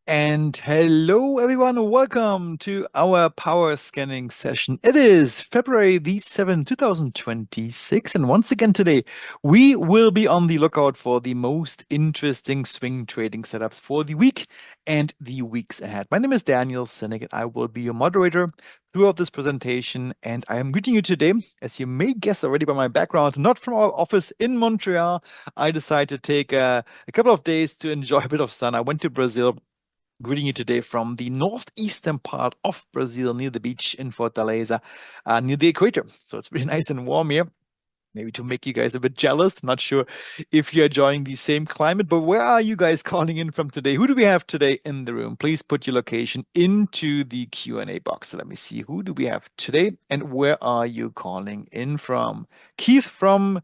And hello, everyone. Welcome to our power scanning session. It is February the 7th, 2026. And once again, today, we will be on the lookout for the most interesting swing trading setups for the week and the weeks ahead. My name is Daniel Sinek, and I will be your moderator throughout this presentation. And I am greeting you today, as you may guess already by my background, not from our office in Montreal. I decided to take a couple of days to enjoy a bit of sun. I went to Brazil, greeting you today from the northeastern part of Brazil, near the beach in Fortaleza, near the equator. So it's really nice and warm here. Maybe to make you guys a bit jealous. Not sure if you're enjoying the same climate, but where are you guys calling in from today? Who do we have today in the room? Please put your location into the Q&A box. So let me see, who do we have today and where are you calling in from? Keith from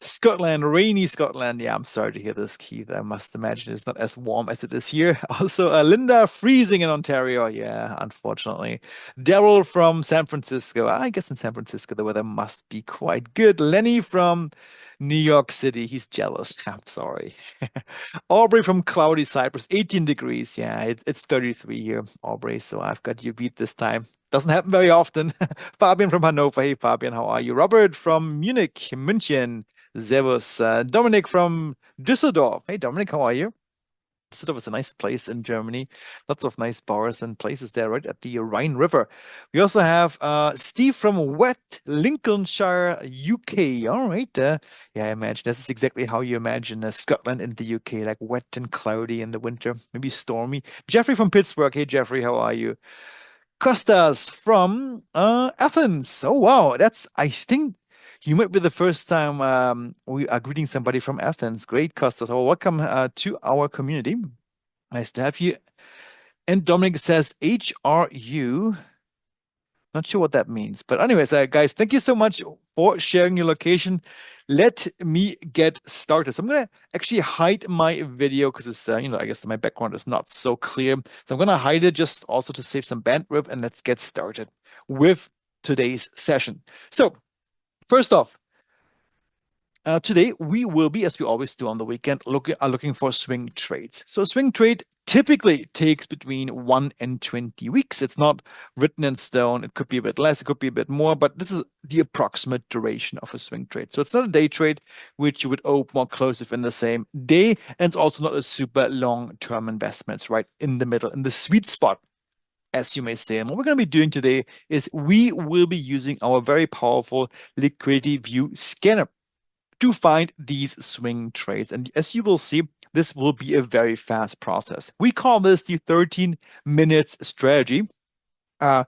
Scotland, rainy Scotland. Yeah, I'm sorry to hear this, Keith. I must imagine it's not as warm as it is here. Also, Linda, freezing in Ontario. Yeah, unfortunately. Daryl from San Francisco. I guess in San Francisco, the weather must be quite good. Lenny from New York City. He's jealous. I'm sorry. Aubrey from cloudy Cyprus, 18 degrees. Yeah, it's 33 here, Aubrey. So I've got you beat this time. Doesn't happen very often. Fabian from Hannover. Hey, Fabian, how are you? Robert from Munich, München. Servus. Dominic from Düsseldorf. Hey, Dominic, how are you? Düsseldorf is a nice place in Germany. Lots of nice bars and places there, right at the Rhine River. We also have Steve from Wet Lincolnshire, UK. All right. Yeah, I imagine this is exactly how you imagine Scotland in the UK, like wet and cloudy in the winter, maybe stormy. Jeffrey from Pittsburgh. Hey, Jeffrey, how are you? Costas from Athens. Oh wow, I think you might be the first time we are greeting somebody from Athens. Great, Costas. Well, welcome to our community. Nice to have you. And Dominic says HRU. Not sure what that means. But anyways, guys, thank you so much for sharing your location. Let me get started. So I'm going to actually hide my video because it's, I guess my background is not so clear. So I'm going to hide it just also to save some bandwidth, and let's get started with today's session. So first off, today we will be, as we always do on the weekend, looking for swing trades. So a swing trade typically takes between 1 and 20 weeks. It's not written in stone. It could be a bit less, it could be a bit more, but this is the approximate duration of a swing trade. So it's not a day trade, which you would open more close within the same day, and it's also not a super long-term investment. It's right in the middle, in the sweet spot, as you may say. And what we're going to be doing today is we will be using our very powerful liquidity view scanner to find these swing trades. And as you will see, this will be a very fast process. We call this the 13 minutes strategy. The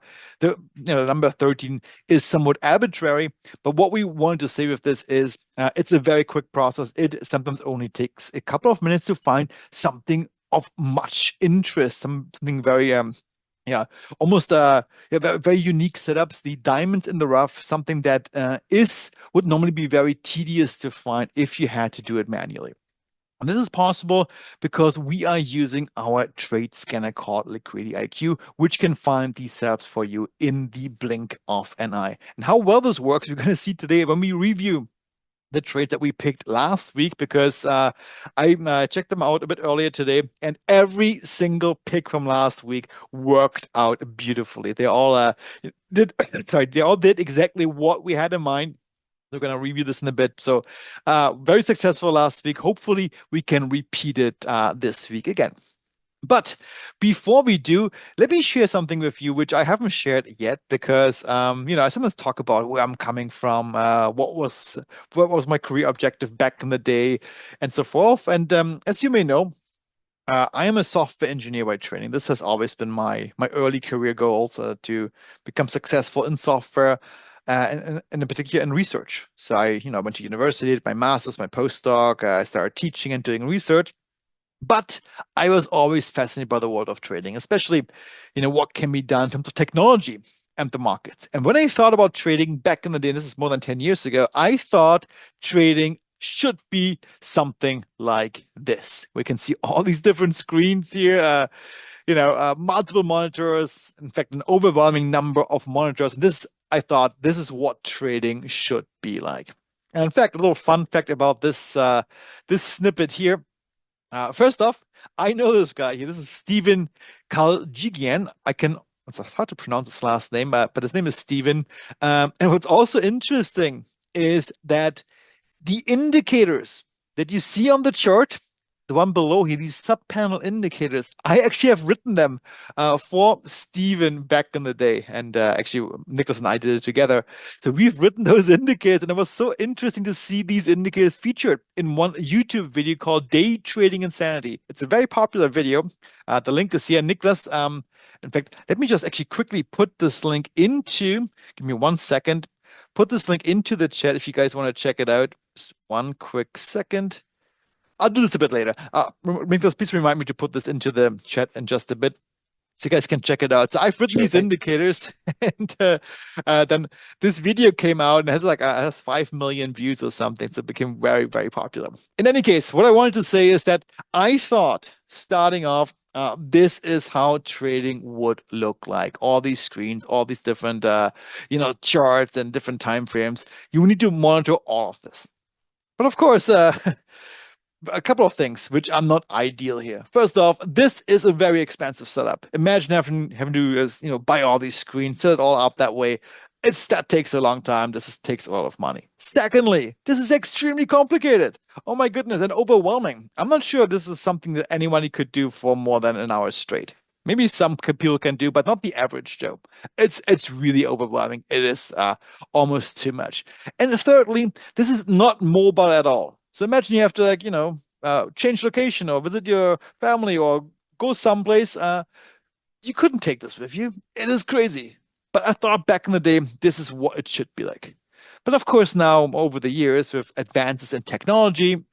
number 13 is somewhat arbitrary, but what we want to say with this is it's a very quick process. It sometimes only takes a couple of minutes to find something of much interest, something very yeah, almost very unique setups. The diamonds in the rough, something that would normally be very tedious to find if you had to do it manually. And this is possible because we are using our trade scanner called Liquidity IQ, which can find these setups for you in the blink of an eye. And how well this works, we're going to see today when we review the trades that we picked last week, because I checked them out a bit earlier today, and every single pick from last week worked out beautifully. They all did they all did exactly what we had in mind. We're going to review this in a bit. So very successful last week. Hopefully we can repeat it this week again. But before we do, let me share something with you, which I haven't shared yet, because I sometimes talk about where I'm coming from, what was my career objective back in the day, and so forth. And as you may know, I am a software engineer by training. This has always been my early career goals, to become successful in software, and in particular in research. So I went to university, did my master's, my postdoc. I started teaching and doing research. But I was always fascinated by the world of trading, especially, what can be done in terms of technology and the markets. And when I thought about trading back in the day, and this is more than 10 years ago, I thought trading should be something like this. We can see all these different screens here, multiple monitors, in fact, an overwhelming number of monitors. And I thought this is what trading should be like. And in fact, a little fun fact about this snippet here. First off, I know this guy here. This is Stephen Kaljigian. It's hard to pronounce his last name, but his name is Stephen. And what's also interesting is that the indicators that you see on the chart, the one below here, these sub-panel indicators, I actually have written them for Steven back in the day. And actually, Nicholas and I did it together. So we've written those indicators, and it was so interesting to see these indicators featured in one YouTube video called Day Trading Insanity. It's a very popular video. The link is here. Nicholas, in fact, let me just actually quickly put this link into, give me 1 second, put this link into the chat if you guys want to check it out. Just 1 quick second. I'll do this a bit later. Nicholas, please remind me to put this into the chat in just a bit so you guys can check it out. So I've written these indicators, and then this video came out and has 5 million views or something. So it became very, very popular. In any case, what I wanted to say is that I thought starting off, this is how trading would look like. All these screens, all these different, charts and different time frames. You need to monitor all of this. But of course, a couple of things which are not ideal here. First off, this is a very expensive setup. Imagine having to buy all these screens, set it all up that way. That takes a long time. Takes a lot of money. Secondly, this is extremely complicated. Oh my goodness, and overwhelming. I'm not sure this is something that anyone could do for more than an hour straight. Maybe some people can do, but not the average Joe. It's really overwhelming. It is almost too much. And thirdly, this is not mobile at all. So imagine you have to change location or visit your family or go someplace. You couldn't take this with you. It is crazy. But I thought back in the day, this is what it should be like. But of course, now over the years, with advances in technology,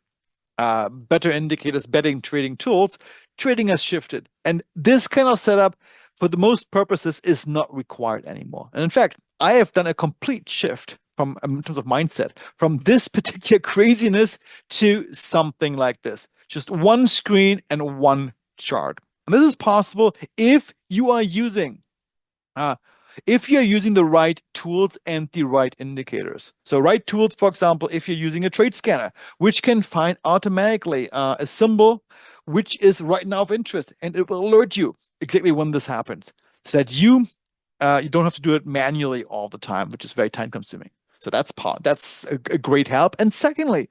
better indicators, better trading tools, trading has shifted. And this kind of setup, for the most purposes, is not required anymore. And in fact, I have done a complete shift in terms of mindset, from this particular craziness to something like this. Just one screen and one chart. And this is possible if you are using the right tools and the right indicators. So right tools, for example, if you're using a trade scanner, which can find automatically a symbol which is right now of interest, and it will alert you exactly when this happens, so that you don't have to do it manually all the time, which is very time consuming. So that's a great help. And secondly,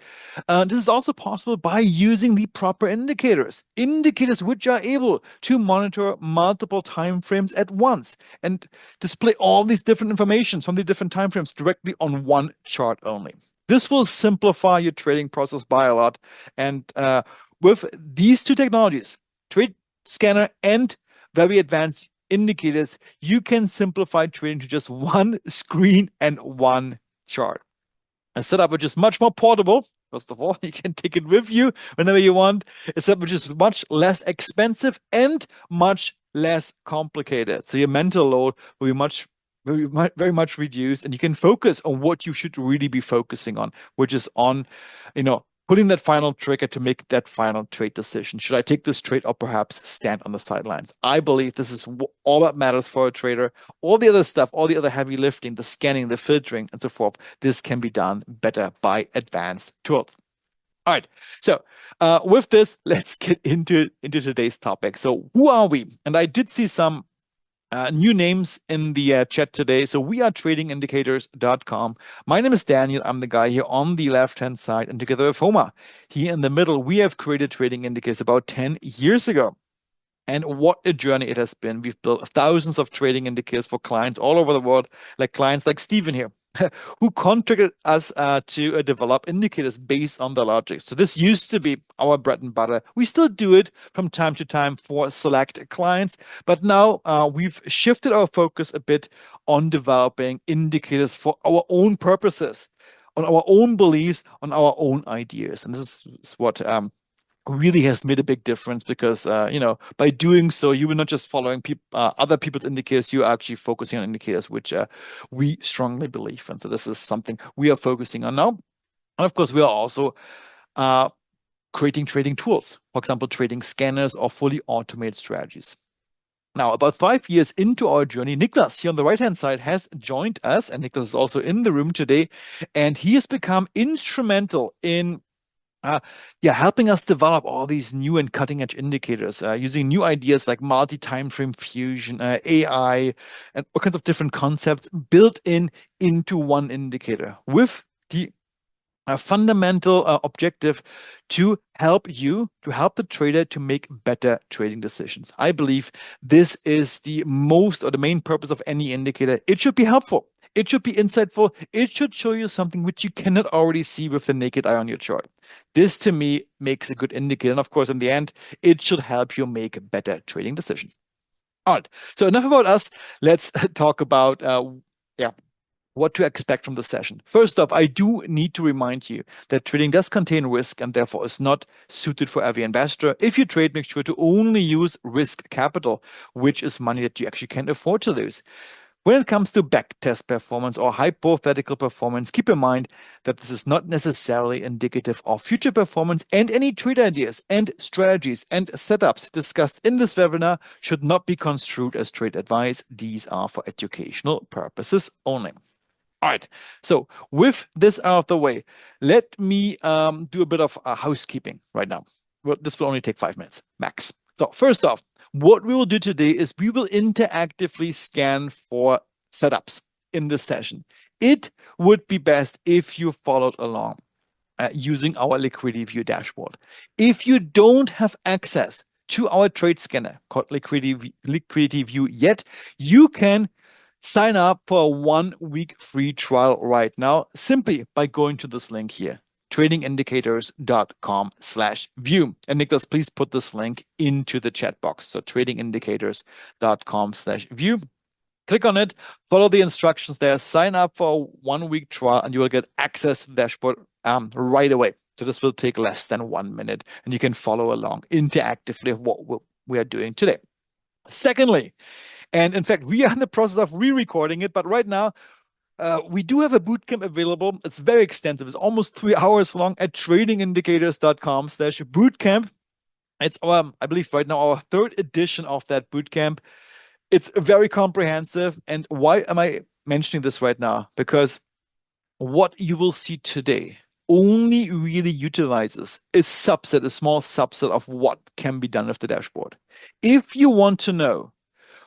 this is also possible by using the proper indicators which are able to monitor multiple time frames at once and display all these different informations from the different time frames directly on one chart only. This will simplify your trading process by a lot. And with these two technologies, Trade Scanner and very advanced indicators, you can simplify trading to just one screen and one chart. A setup which is much more portable. First of all, you can take it with you whenever you want. A setup which is much less expensive and much less complicated. So your mental load will be very much reduced, and you can focus on what you should really be focusing on, which is on, putting that final trigger to make that final trade decision. Should I take this trade or perhaps stand on the sidelines? I believe this is all that matters for a trader. All the other stuff, all the other heavy lifting, the scanning, the filtering, and so forth, this can be done better by advanced tools. All right. So with this, let's get into today's topic. So who are we? And I did see some new names in the chat today. So we are tradingindicators.com. My name is Daniel. I'm the guy here on the left-hand side, and together with Homer here in the middle, we have created Trading Indicators about 10 years ago. And what a journey it has been. We've built thousands of trading indicators for clients all over the world, like clients like Stephen here, who contracted us to develop indicators based on the logic. So this used to be our bread and butter. We still do it from time to time for select clients, but now we've shifted our focus a bit on developing indicators for our own purposes, on our own beliefs, on our own ideas. And this is what really has made a big difference, because by doing so, you will not just following other people's indicators, you're actually focusing on indicators which we strongly believe in. So this is something we are focusing on now. And of course, we are also creating trading tools, for example, trading scanners or fully automated strategies. Now, about 5 years into our journey, Niklas here on the right-hand side has joined us, and Niklas is also in the room today, and he has become instrumental in Uh, yeah, helping us develop all these new and cutting edge indicators using new ideas like multi-time frame fusion, AI, and all kinds of different concepts built into one indicator with the fundamental objective to help the trader to make better trading decisions. I believe this is the most or the main purpose of any indicator. It should be helpful. It should be insightful. It should show you something which you cannot already see with the naked eye on your chart. This to me makes a good indicator. And of course, in the end, it should help you make better trading decisions. All right. So enough about us. Let's talk about yeah, what to expect from the session. First off, I do need to remind you that trading does contain risk and therefore is not suited for every investor. If you trade, make sure to only use risk capital, which is money that you actually can afford to lose. When it comes to backtest performance or hypothetical performance, keep in mind that this is not necessarily indicative of future performance, and any trade ideas and strategies and setups discussed in this webinar should not be construed as trade advice. These are for educational purposes only. All right, so with this out of the way, let me do a bit of housekeeping right now. Well, this will only take 5 minutes max. So first off, what we will do today is we will interactively scan for setups in this session. It would be best if you followed along using our Liquidity View dashboard. If you don't have access to our trade scanner called Liquidity View yet, you can sign up for a 1-week free trial right now simply by going to this link here, tradingindicators.com/view. And Niklas, please put this link into the chat box. So tradingindicators.com/view. Click on it, follow the instructions there, sign up for a 1-week trial, and you will get access to the dashboard right away. So this will take less than 1 minute, and you can follow along interactively what we are doing today. Secondly, and in fact, we are in the process of re-recording it, but right now, we do have a bootcamp available. It's very extensive. It's almost 3 hours long at tradingindicators.com/bootcamp. It's I believe right now our 3rd edition of that bootcamp. It's very comprehensive. And why am I mentioning this right now? Because what you will see today only really utilizes a small subset of what can be done with the dashboard. If you want to know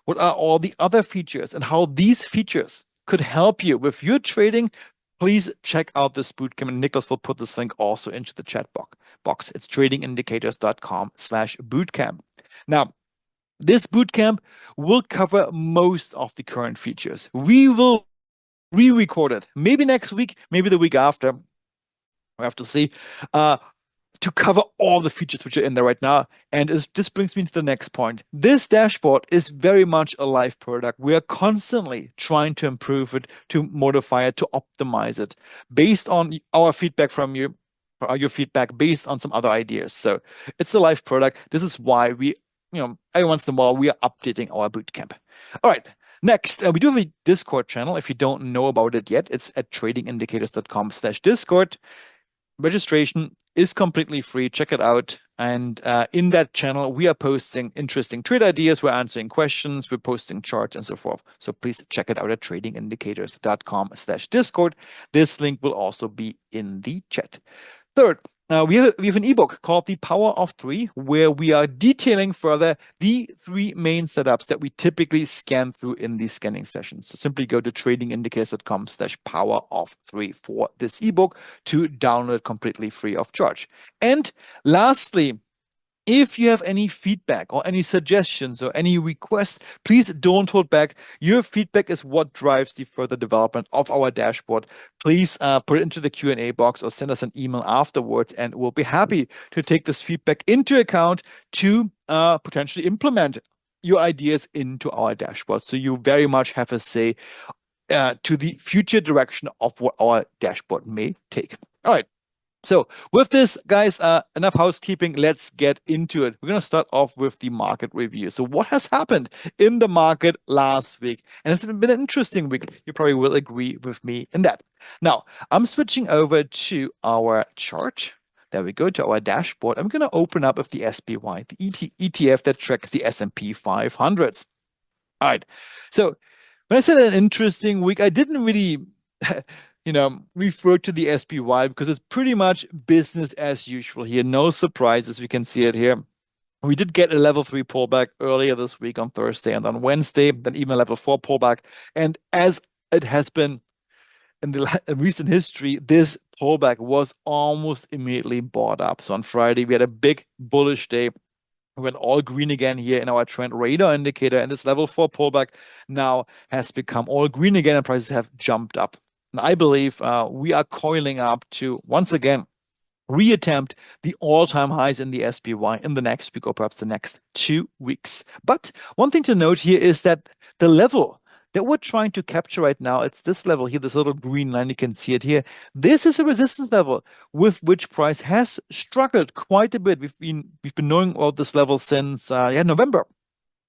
what are all the other features and how these features could help you with your trading, please check out this bootcamp. And Nicholas will put this link also into the chat box. It's tradingindicators.com/bootcamp. Now, this bootcamp will cover most of the current features. We will re-record it, maybe next week, maybe the week after. We have to see. To cover all the features which are in there right now. And this brings me to the next point. This dashboard is very much a live product. We are constantly trying to improve it, to modify it, to optimize it based on our feedback from you, your feedback based on some other ideas. So it's a live product. This is why we, every once in a while, we are updating our bootcamp. All right. Next, we do have a Discord channel. If you don't know about it yet, it's at tradingindicators.com/Discord. Registration is completely free. Check it out. And in that channel, we are posting interesting trade ideas. We're answering questions. We're posting charts and so forth. So please check it out at tradingindicators.com/Discord. This link will also be in the chat. Third, we have an ebook called The Power of Three, where we are detailing further the 3 main setups that we typically scan through in these scanning sessions. So simply go to tradingindicators.com/power-of-3 for this ebook to download it completely free of charge. And lastly, if you have any feedback or any suggestions or any requests, please don't hold back. Your feedback is what drives the further development of our dashboard. Please put it into the Q&A box or send us an email afterwards, and we'll be happy to take this feedback into account to potentially implement your ideas into our dashboard. So you very much have a say to the future direction of what our dashboard may take. All right. So with this, guys, enough housekeeping. Let's get into it. We're going to start off with the market review. So what has happened in the market last week? And it's been an interesting week. You probably will agree with me in that. Now, I'm switching over to our chart. There we go, to our dashboard. I'm going to open up with the SPY, the ETF that tracks the S&P 500s. All right. So when I said an interesting week, I didn't really... refer to the SPY because it's pretty much business as usual here. No surprises. We can see it here. We did get a level 3 pullback earlier this week on Thursday and on Wednesday, then even a level 4 pullback. And as it has been in the recent history, this pullback was almost immediately bought up. So on Friday, we had a big bullish day. We went all green again here in our trend radar indicator, and this level 4 pullback now has become all green again, and prices have jumped up. And I believe we are coiling up to once again reattempt the all-time highs in the SPY in the next week or perhaps the next 2 weeks. But one thing to note here is that the level that we're trying to capture right now, it's this level here, this little green line, you can see it here. This is a resistance level with which price has struggled quite a bit. We've been knowing about this level since November.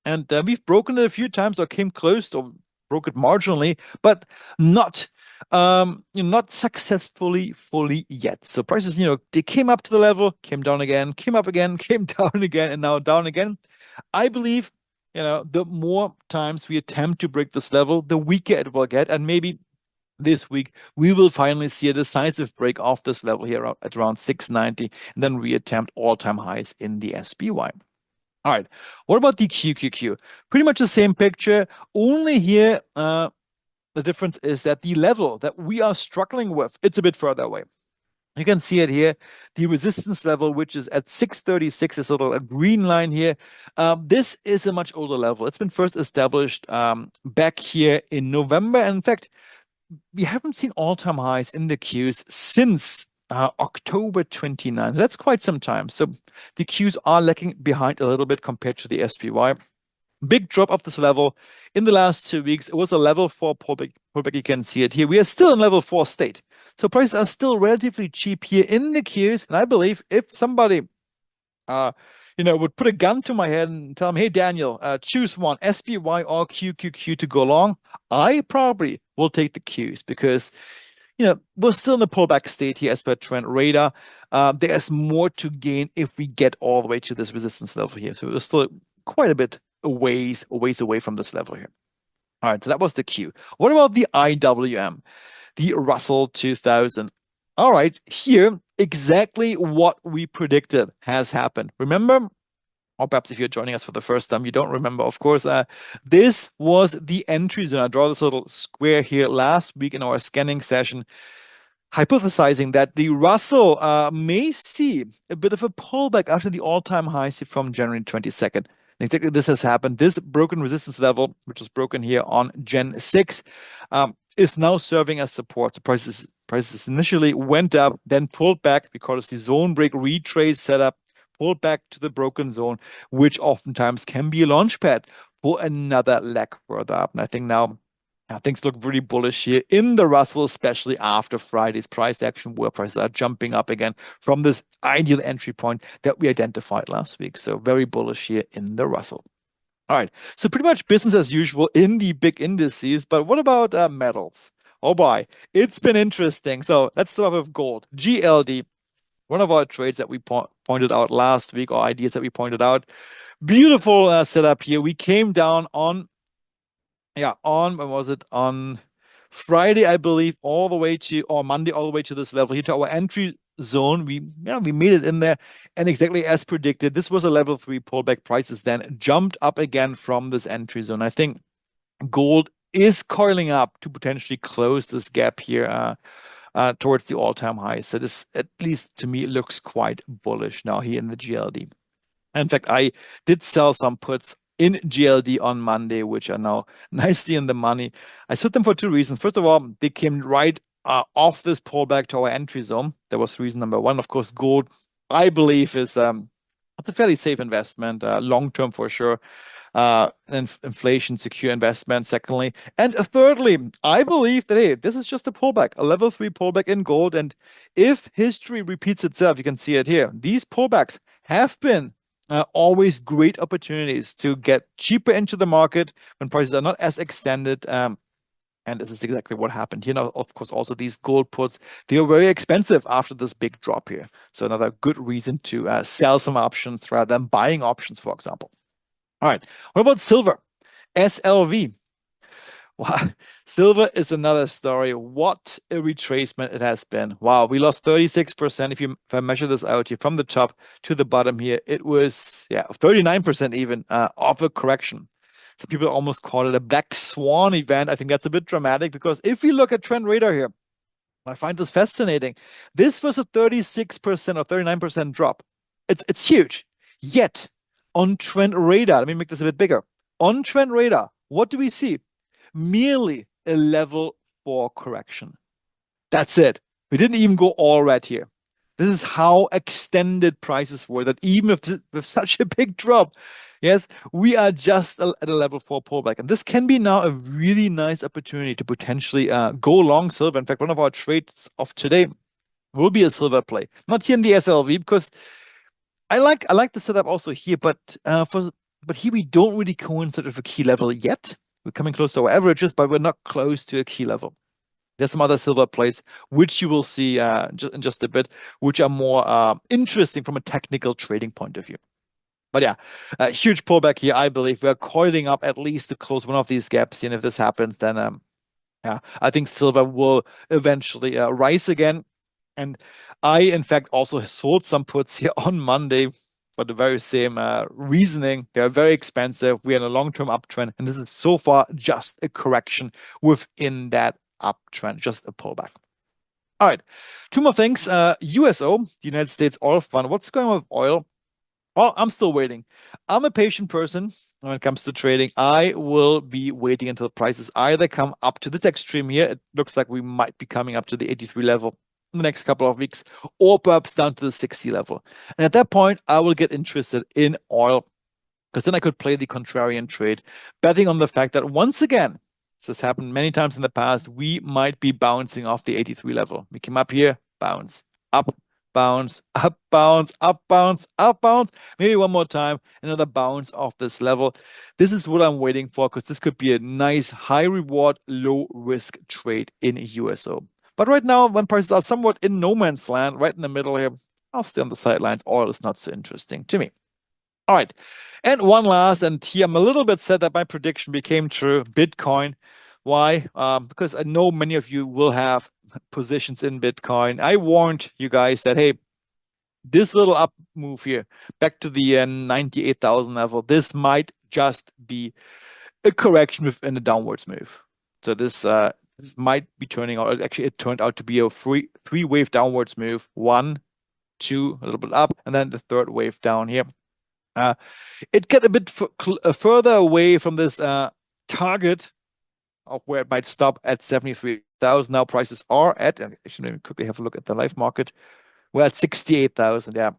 And we've broken it a few times or came close or broke it marginally, but not successfully fully yet. So prices, they came up to the level, came down again, came up again, came down again, and now down again. I believe, the more times we attempt to break this level, the weaker it will get. And maybe this week we will finally see a decisive break off this level here at around 690, and then reattempt all-time highs in the SPY. All right, what about the QQQ? Pretty much the same picture, only here the difference is that the level that we are struggling with, it's a bit further away. You can see it here, the resistance level, which is at 636, is a green line here. This is a much older level. It's been first established back here in November. And in fact, we haven't seen all-time highs in the Qs since October 29th. That's quite some time. So the Qs are lagging behind a little bit compared to the SPY. Big drop of this level in the last 2 weeks. It was a level 4 pullback. You can see it here. We are still in level 4 state. So prices are still relatively cheap here in the Qs. And I believe if somebody would put a gun to my head and tell me, hey, Daniel, choose one, SPY or QQQ to go long, I probably will take the Qs because we're still in the pullback state here as per trend radar. There's more to gain if we get all the way to this resistance level here. So we're still quite a bit a ways away from this level here. All right, so that was the Q. What about the IWM, the Russell 2000? All right, here exactly what we predicted has happened. Remember, or perhaps if you're joining us for the first time, you don't remember, of course, this was the entry zone. I draw this little square here last week in our scanning session, hypothesizing that the Russell may see a bit of a pullback after the all-time highs from January 22nd. And exactly this has happened. This broken resistance level, which was broken here on Gen 6, is now serving as support. So prices initially went up, then pulled back because the zone break retrace setup, pulled back to the broken zone, which oftentimes can be a launch pad for another leg further up. And I think now things look really bullish here in the Russell, especially after Friday's price action, where prices are jumping up again from this ideal entry point that we identified last week. So very bullish here in the Russell. All right, so pretty much business as usual in the big indices. But what about metals? Oh boy, it's been interesting. So let's start with gold. GLD, one of our trades that we pointed out last week, or ideas that we pointed out. Beautiful setup here. We came down on when was it? On Friday, I believe, all the way to, or Monday, all the way to this level here to our entry zone. We made it in there, and exactly as predicted, this was a level 3 pullback. Prices then jumped up again from this entry zone. I think gold is coiling up to potentially close this gap here towards the all-time high. So this, at least to me, looks quite bullish now here in the GLD. In fact, I did sell some puts in GLD on Monday, which are now nicely in the money. I sold them for 2 reasons. First of all, they came right off this pullback to our entry zone. That was reason number one. Of course, gold, I believe, is a fairly safe investment, long-term for sure. Inflation secure investment, secondly. And thirdly, I believe that, hey, this is just a pullback, a level 3 pullback in gold. And if history repeats itself, you can see it here. These pullbacks have been always great opportunities to get cheaper into the market when prices are not as extended. And this is exactly what happened. Of course, also these gold puts, they are very expensive after this big drop here. So another good reason to sell some options rather than buying options, for example. All right, what about silver? SLV. Wow. Silver is another story. What a retracement it has been. Wow, we lost 36%. If I measure this out here from the top to the bottom here, it was 39% even of a correction. So people almost call it a black swan event. I think that's a bit dramatic because if we look at trend radar here, I find this fascinating. This was a 36% or 39% drop. It's huge. Yet on trend radar, let me make this a bit bigger. On trend radar, what do we see? Merely a level 4 correction. That's it. We didn't even go all red here. This is how extended prices were, that even with such a big drop, yes, we are just at a level 4 pullback. And this can be now a really nice opportunity to potentially go long silver. In fact, one of our trades of today will be a silver play. Not here in the SLV, because I like the setup also here, but here we don't really coincide with a key level yet. We're coming close to our averages, but we're not close to a key level. There's some other silver plays, which you will see in just a bit, which are more interesting from a technical trading point of view. But yeah, a huge pullback here. I believe we're coiling up at least to close one of these gaps. And if this happens, then yeah, I think silver will eventually rise again. And I, in fact, also sold some puts here on Monday for the very same reasoning. They're very expensive. We're in a long-term uptrend, and this is so far just a correction within that uptrend, just a pullback. All right, two more things. USO, the United States Oil Fund. What's going on with oil? Well, I'm still waiting. I'm a patient person when it comes to trading. I will be waiting until prices either come up to this extreme here. It looks like we might be coming up to the 83 level in the next couple of weeks, or perhaps down to the 60 level. And at that point, I will get interested in oil, because then I could play the contrarian trade, betting on the fact that once again, this has happened many times in the past, we might be bouncing off the 83 level. We came up here, bounce, up, bounce, up, bounce, up, bounce, up, bounce. Maybe one more time, another bounce off this level. This is what I'm waiting for, because this could be a nice high reward, low risk trade in USO. But right now, when prices are somewhat in no man's land, right in the middle here, I'll stay on the sidelines. Oil is not so interesting to me. All right. And one last, and here I'm a little bit sad that my prediction became true. Bitcoin. Why? Because I know many of you will have positions in Bitcoin. I warned you guys that, hey, this little up move here back to the 98,000 level, this might just be a correction within a downwards move. So this might be turning out, actually it turned out to be a three-wave downwards move. 1, 2, a little bit up, and then the third wave down here. It get a bit further away from this target of where it might stop at 73,000. Now prices are at, and actually maybe quickly have a look at the live market. We're at 68,000. Yeah.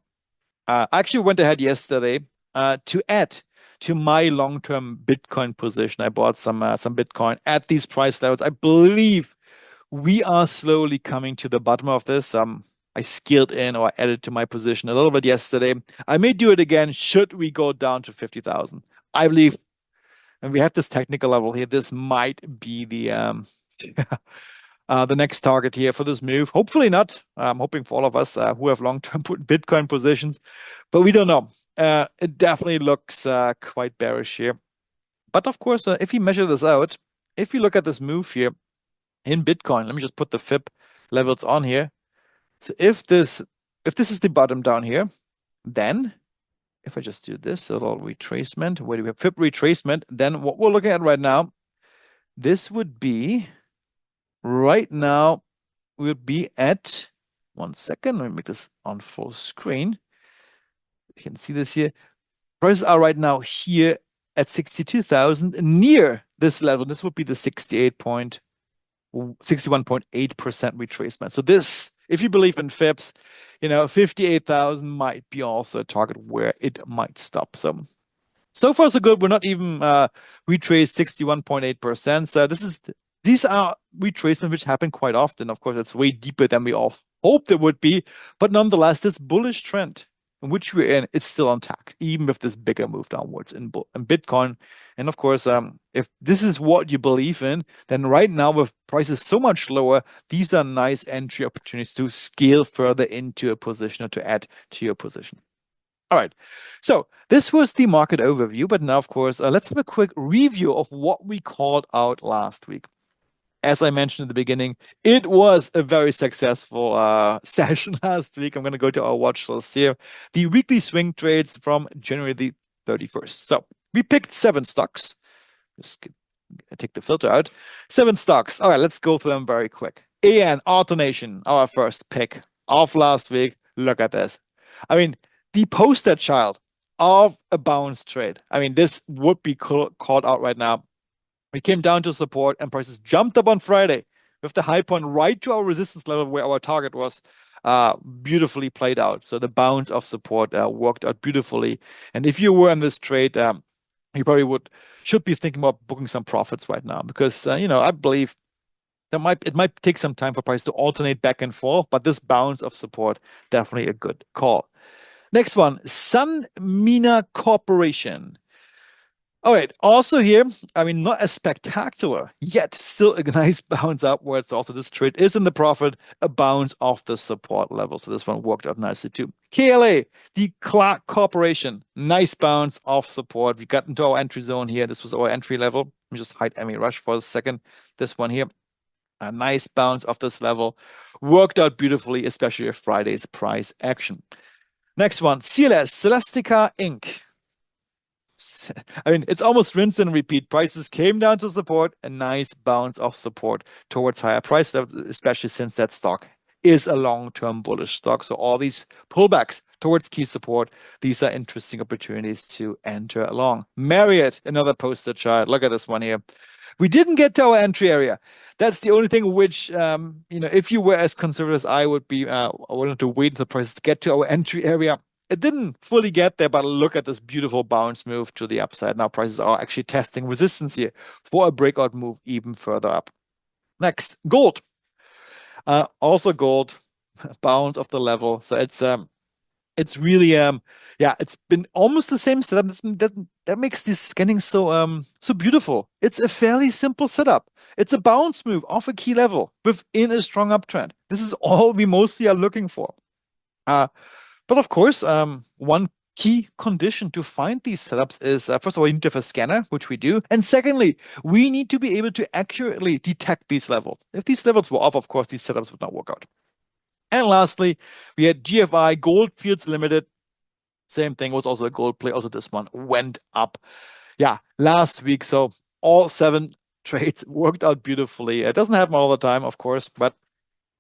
I actually went ahead yesterday to add to my long-term Bitcoin position. I bought some Bitcoin at these price levels. I believe we are slowly coming to the bottom of this. I scaled in or added to my position a little bit yesterday. I may do it again should we go down to 50,000. I believe, and we have this technical level here, this might be the next target here for this move. Hopefully not. I'm hoping for all of us who have long-term Bitcoin positions, but we don't know. It definitely looks quite bearish here. But of course, if you measure this out, if you look at this move here in Bitcoin, let me just put the FIB levels on here. So if this is the bottom down here, then if I just do this, a little retracement, where do we have FIB retracement? Then what we're looking at right now, this would be right now, we would be at 1 second. Let me make this on full screen. You can see this here. Prices are right now here at 62,000, near this level. This would be the 61.8% retracement. So this, if you believe in FIBs, 58,000 might be also a target where it might stop. So far so good. We're not even retraced 61.8%. So these are retracements which happen quite often. Of course, it's way deeper than we all hoped it would be, but nonetheless, this bullish trend in which we're in, it's still intact, even with this bigger move downwards in Bitcoin. And of course, if this is what you believe in, then right now with prices so much lower, these are nice entry opportunities to scale further into a position or to add to your position. All right. So this was the market overview, but now, of course, let's have a quick review of what we called out last week. As I mentioned in the beginning, it was a very successful session last week. I'm going to go to our watch list here. The weekly swing trades from January the 31st. So we picked 7 stocks. Just take the filter out. 7 stocks. All right, let's go through them very quick. AN, AutoNation, our first pick of last week. Look at this. I mean, the poster child of a bounce trade. I mean, this would be called out right now. We came down to support and prices jumped up on Friday with the high point right to our resistance level where our target was. Beautifully played out. So the bounce of support worked out beautifully. And if you were in this trade, you probably should be thinking about booking some profits right now because I believe it might take some time for price to alternate back and forth, but this bounce of support definitely a good call. Next one, Sanmina Corporation. All right, also here, I mean, not as spectacular, yet still a nice bounce upwards. Also, this trade is in the profit, a bounce off the support level. So this one worked out nicely too. KLA, the Clark Corporation, nice bounce off support. We got into our entry zone here. This was our entry level. Let me just hide MA Rush for a second. This one here, a nice bounce off this level. Worked out beautifully, especially with Friday's price action. Next one, CLS, Celestica Inc. I mean, it's almost rinse and repeat. Prices came down to support, a nice bounce off support towards higher price levels, especially since that stock is a long-term bullish stock. So all these pullbacks towards key support, these are interesting opportunities to enter along. Marriott, another poster child. Look at this one here. We didn't get to our entry area. That's the only thing which, if you were as conservative as I would be, I wanted to wait until prices get to our entry area. It didn't fully get there, but look at this beautiful bounce move to the upside. Now prices are actually testing resistance here for a breakout move even further up. Next, gold. Also gold, bounce of the level. So it's really it's been almost the same setup. That makes this scanning so beautiful. It's a fairly simple setup. It's a bounce move off a key level within a strong uptrend. This is all we mostly are looking for. But of course, one key condition to find these setups is, first of all, you need to have a scanner, which we do. And secondly, we need to be able to accurately detect these levels. If these levels were off, of course, these setups would not work out. And lastly, we had GFI, Goldfields Limited. Same thing, was also a gold play. Also, this one went up. Yeah, last week. So all 7 trades worked out beautifully. It doesn't happen all the time, of course, but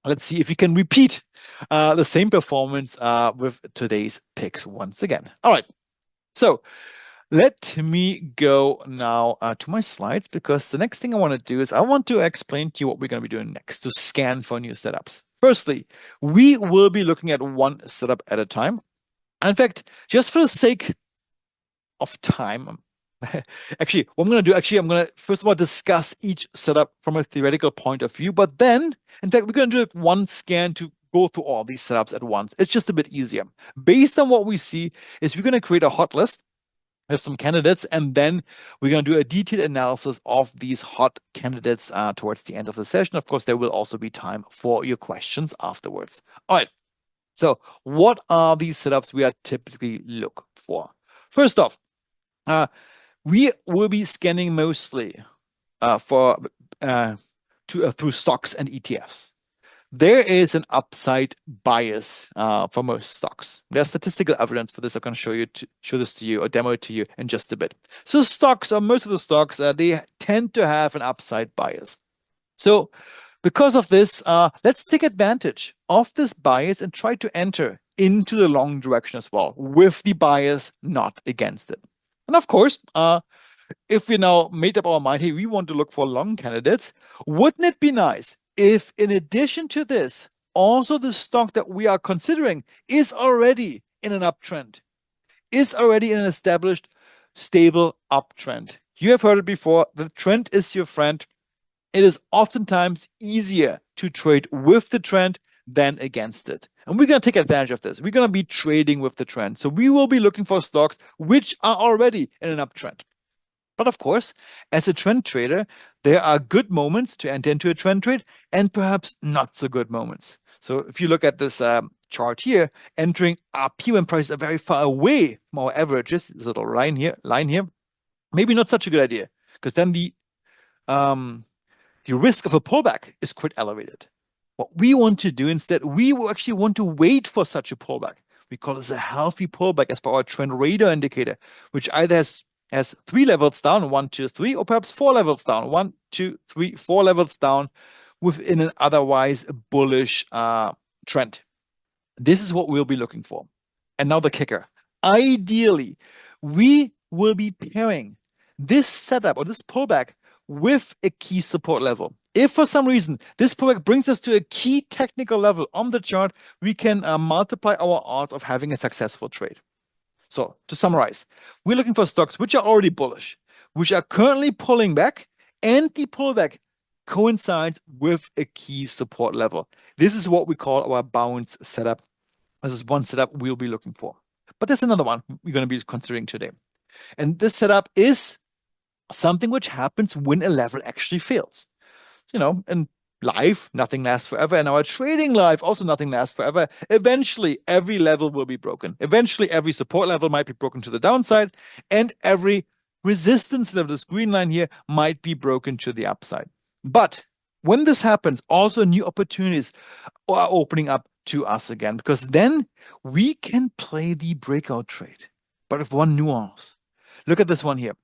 let's see if we can repeat the same performance with today's picks once again. All right. So let me go now to my slides because the next thing I want to do is I want to explain to you what we're going to be doing next to scan for new setups. Firstly, we will be looking at one setup at a time. In fact, just for the sake of time, actually, what I'm going to do, I'm going to first of all discuss each setup from a theoretical point of view, but then, in fact, we're going to do one scan to go through all these setups at once. It's just a bit easier. Based on what we see is we're going to create a hot list with some candidates, and then we're going to do a detailed analysis of these hot candidates towards the end of the session. Of course, there will also be time for your questions afterwards. All right. So what are these setups we are typically look for? First off, we will be scanning mostly through stocks and ETFs. There is an upside bias for most stocks. There's statistical evidence for this. I'm going to show this to you or demo it to you in just a bit. So stocks, or most of the stocks, they tend to have an upside bias. So because of this, let's take advantage of this bias and try to enter into the long direction as well, with the bias, not against it. And of course, if we now made up our mind, hey, we want to look for long candidates, wouldn't it be nice if in addition to this, also the stock that we are considering is already in an uptrend, is already in an established, stable uptrend? You have heard it before, the trend is your friend. It is oftentimes easier to trade with the trend than against it. And we're going to take advantage of this. We're going to be trading with the trend. So we will be looking for stocks which are already in an uptrend. But of course, as a trend trader, There are good moments to enter into a trend trade and perhaps not so good moments. So if you look at this chart here, entering up here when prices are very far away from our averages, this little line here, maybe not such a good idea, because then the risk of a pullback is quite elevated. What we want to do instead, we will actually want to wait for such a pullback. We call this a healthy pullback as per our trend radar indicator, which either has 3 levels down, 1, 2, 3, or perhaps 4 levels down, 1, 2, 3, 4 levels down within an otherwise bullish trend. This is what we'll be looking for. And now the kicker. Ideally, we will be pairing this setup or this pullback with a key support level. If for some reason this pullback brings us to a key technical level on the chart, we can multiply our odds of having a successful trade. So to summarize, we're looking for stocks which are already bullish, which are currently pulling back, and the pullback coincides with a key support level. This is what we call our bounce setup. This is one setup we'll be looking for. But there's another one we're going to be considering today. And this setup is something which happens when a level actually fails. In life, nothing lasts forever. In our trading life, also nothing lasts forever. Eventually, every level will be broken. Eventually, every support level might be broken to the downside, and every resistance level, this green line here, might be broken to the upside. But when this happens, also new opportunities are opening up to us again, because then we can play the breakout trade. But with one nuance. Look at this one here.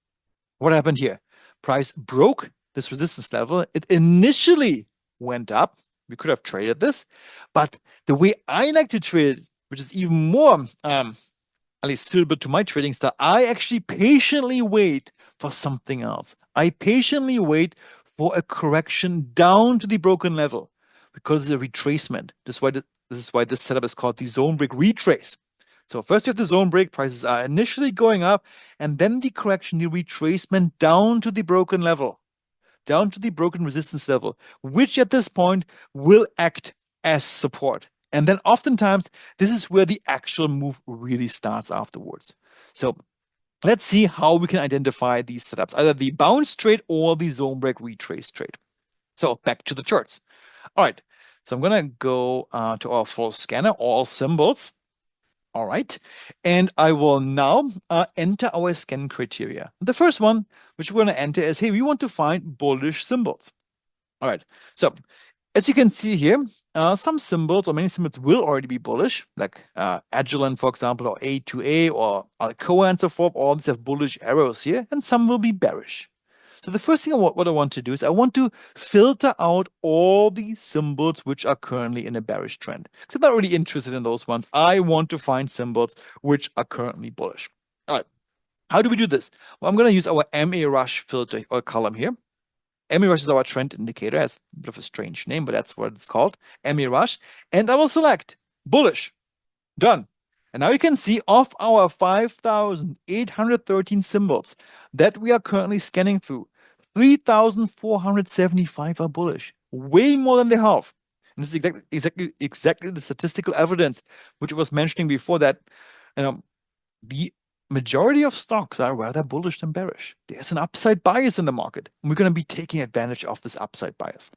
What happened here? Price broke this resistance level. It initially went up. We could have traded this, but the way I like to trade it, which is even more, at least suitable to my trading style, I actually patiently wait for something else. I patiently wait for a correction down to the broken level, because it's a retracement. This is why this setup is called the zone break retrace. So first you have the zone break, prices are initially going up, and then the correction, the retracement down to the broken level, down to the broken resistance level, which at this point will act as support. And then oftentimes, this is where the actual move really starts afterwards. So let's see how we can identify these setups, either the bounce trade or the zone break retrace trade. So back to the charts. All right, so I'm going to go to our full scanner, all symbols. All right, and I will now enter our scan criteria. The first one, which we're going to enter is, hey, we want to find bullish symbols. All right, so as you can see here, some symbols or many symbols will already be bullish, like Agilent, for example, or A2A or Alcoa and so forth. All these have bullish arrows here, and some will be bearish. So the first thing what I want to do is I want to filter out all the symbols which are currently in a bearish trend. So I'm not really interested in those ones. I want to find symbols which are currently bullish. All right. How do we do this? Well, I'm going to use our MA Rush filter or column here. MA Rush is our trend indicator. It has a bit of a strange name, but that's what it's called. MA Rush. And I will select bullish. Done. And now you can see of our 5,813 symbols that we are currently scanning through, 3,475 are bullish, way more than the half. And this is exactly the statistical evidence which I was mentioning before, that the majority of stocks are rather bullish than bearish. There's an upside bias in the market, and we're going to be taking advantage of this upside bias.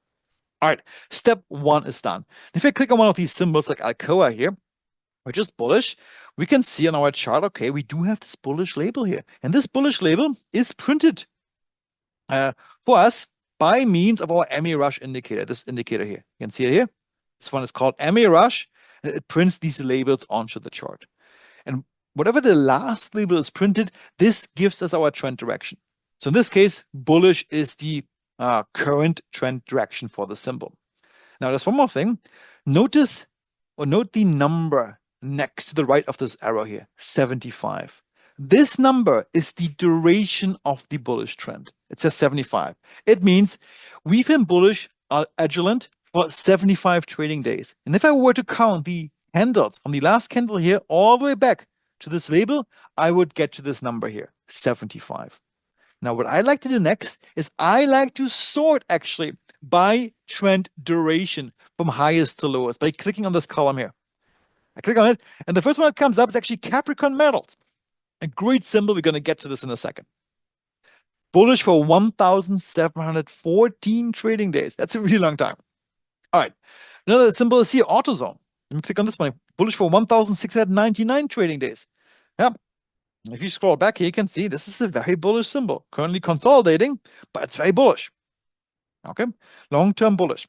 All right, step one is done. If I click on one of these symbols like Alcoa here, which is bullish, we can see on our chart, okay, we do have this bullish label here. And this bullish label is printed for us by means of our MA Rush indicator, this indicator here. You can see it here. This one is called MA Rush, and it prints these labels onto the chart. And whatever the last label is printed, this gives us our trend direction. So in this case, bullish is the current trend direction for the symbol. Now, there's one more thing. Note the number next to the right of this arrow here, 75. This number is the duration of the bullish trend. It says 75. It means we've been bullish Agilent for 75 trading days. And if I were to count the candles from the last candle here all the way back to this label, I would get to this number here, 75. Now, what I like to do next is I like to sort actually by trend duration from highest to lowest by clicking on this column here. I click on it, and the first one that comes up is actually Capricorn Metals. A great symbol. We're going to get to this in a second. Bullish for 1,714 trading days. That's a really long time. All right. Another symbol is here, AutoZone. Let me click on this one. Bullish for 1,699 trading days. Yeah. If you scroll back here, you can see this is a very bullish symbol. Currently consolidating, but it's very bullish. Okay. Long-term bullish.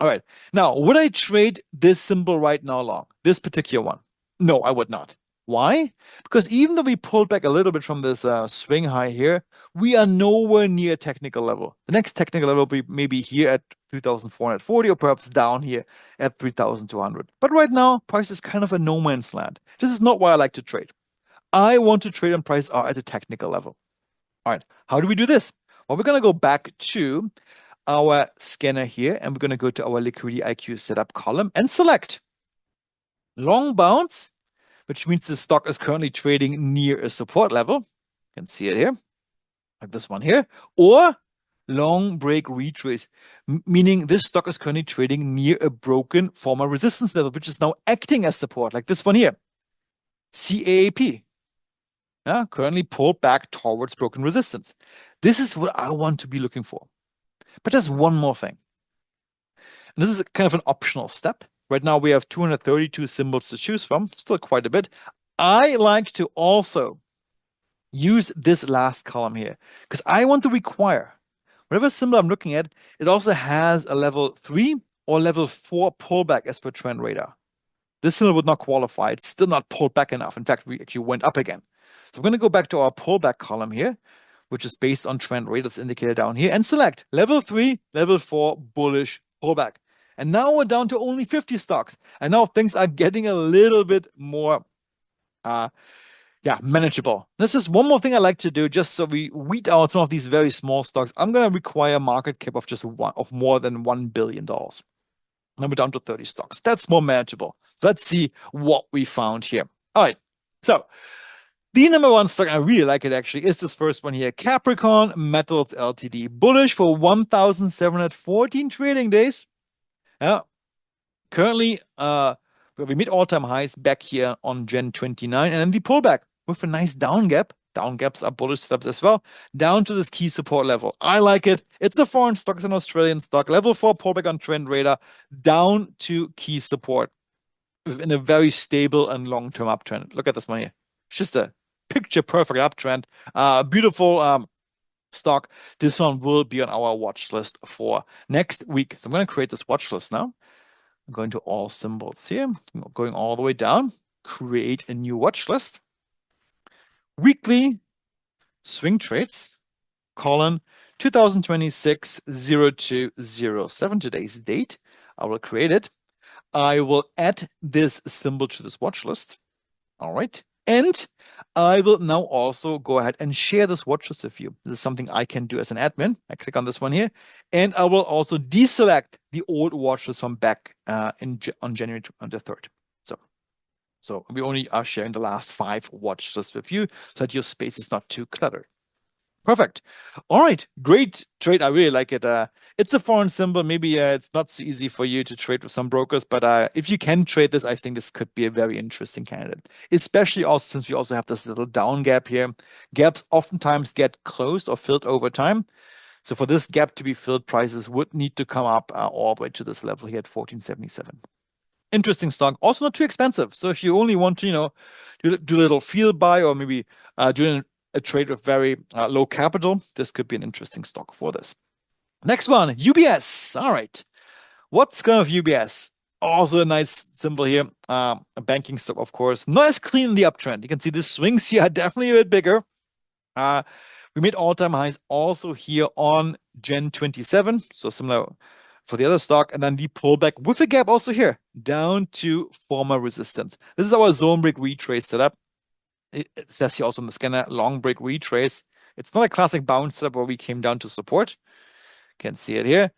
All right. Now, would I trade this symbol right now long? This particular one? No, I would not. Why? Because even though we pulled back a little bit from this swing high here, we are nowhere near technical level. The next technical level will be maybe here at 3,440 or perhaps down here at 3,200. But right now, price is kind of a no man's land. This is not why I like to trade. I want to trade on price are at a technical level. All right. How do we do this? Well, we're going to go back to our scanner here, and we're going to go to our Liquidity IQ setup column and select long bounce, which means the stock is currently trading near a support level. You can see it here, like this one here, or long break retrace, meaning this stock is currently trading near a broken former resistance level, which is now acting as support, like this one here, CAAP. Yeah, currently pulled back towards broken resistance. This is what I want to be looking for. But there's one more thing. And this is kind of an optional step. Right now we have 232 symbols to choose from, still quite a bit. I like to also use this last column here because I want to require whatever symbol I'm looking at, it also has a level 3 or level 4 pullback as per trend radar. This symbol would not qualify. It's still not pulled back enough. In fact, we actually went up again. So we're going to go back to our pullback column here, which is based on trend radar's indicator down here, and select level 3, level 4 bullish pullback. And now we're down to only 50 stocks. And now things are getting a little bit more manageable. This is one more thing I like to do, just so we weed out some of these very small stocks. I'm going to require a market cap of just more than $1 billion. Now we're down to 30 stocks. That's more manageable. So let's see what we found here. All right. So the number one stock, I really like it actually, is this first one here, Capricorn Metals Ltd. Bullish for 1,714 trading days. Yeah. Currently, we made all-time highs back here on Gen 29, and then we pull back with a nice down gap. Down gaps are bullish setups as well, down to this key support level. I like it. It's a foreign stock, it's an Australian stock. Level 4 pullback on trend radar, down to key support in a very stable and long-term uptrend. Look at this one here. It's just a picture perfect uptrend. Beautiful stock. This one will be on our watch list for next week. So I'm going to create this watch list now. I'm going to all symbols here, going all the way down, create a new watch list. Weekly swing trades, colon 2026-02-07, today's date. I will create it. I will add this symbol to this watch list. All right. And I will now also go ahead and share this watch list with you. This is something I can do as an admin. I click on this one here, and I will also deselect the old watch list from back on January 3rd. So we only are sharing the last 5 watch lists with you so that your space is not too cluttered. Perfect. All right. Great trade. I really like it. It's a foreign symbol. Maybe it's not so easy for you to trade with some brokers, but if you can trade this, I think this could be a very interesting candidate, especially also since we also have this little down gap here. Gaps oftentimes get closed or filled over time. So for this gap to be filled, prices would need to come up all the way to this level here at 1477. Interesting stock, also not too expensive. So if you only want to, do a little field buy or maybe do a trade with very low capital, this could be an interesting stock for this. Next one, UBS. All right. What's going on with UBS? Also a nice symbol here. A banking stock, of course. Not as clean in the uptrend. You can see the swings here are definitely a bit bigger. We made all-time highs also here on Gen 27. So similar for the other stock, and then the pullback with a gap also here down to former resistance. This is our zone break retrace setup. It says here also on the scanner, long break retrace. It's not a classic bounce setup where we came down to support. Can see it here.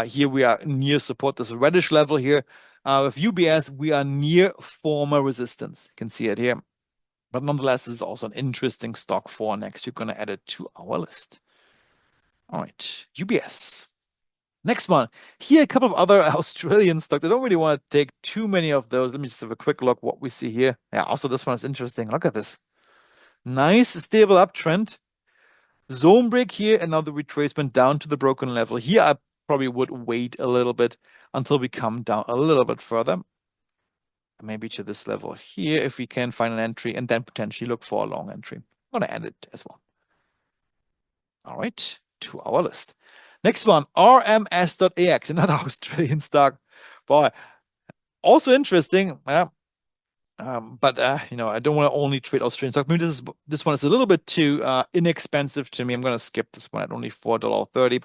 Here we are near support, this reddish level here. With UBS, we are near former resistance. You can see it here. But nonetheless, this is also an interesting stock for next. We're going to add it to our list. All right, UBS. Next one. Here, a couple of other Australian stocks. I don't really want to take too many of those. Let me just have a quick look what we see here. Yeah, also this one is interesting. Look at this. Nice, stable uptrend. Zone break here, and now the retracement down to the broken level. Here, I probably would wait a little bit until we come down a little bit further. Maybe to this level here, if we can find an entry, and then potentially look for a long entry. I'm going to end it as well. All right, to our list. Next one, RMS.AX, another Australian stock. Boy, also interesting. But you know, I don't want to only trade Australian stock. Maybe this one is a little bit too inexpensive to me. I'm going to skip this one at only $4.30.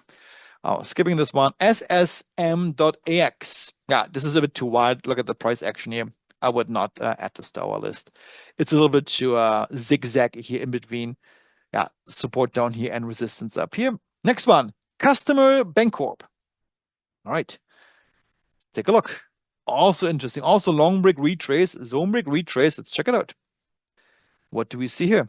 Skipping this one, SSM.AX. Yeah, this is a bit too wide. Look at the price action here. I would not add this to our list. It's a little bit too zigzag here in between. Yeah, support down here and resistance up here. Next one, Customer Bancorp. All right, take a look. Also interesting. Also long break retrace, zone break retrace. Let's check it out. What do we see here?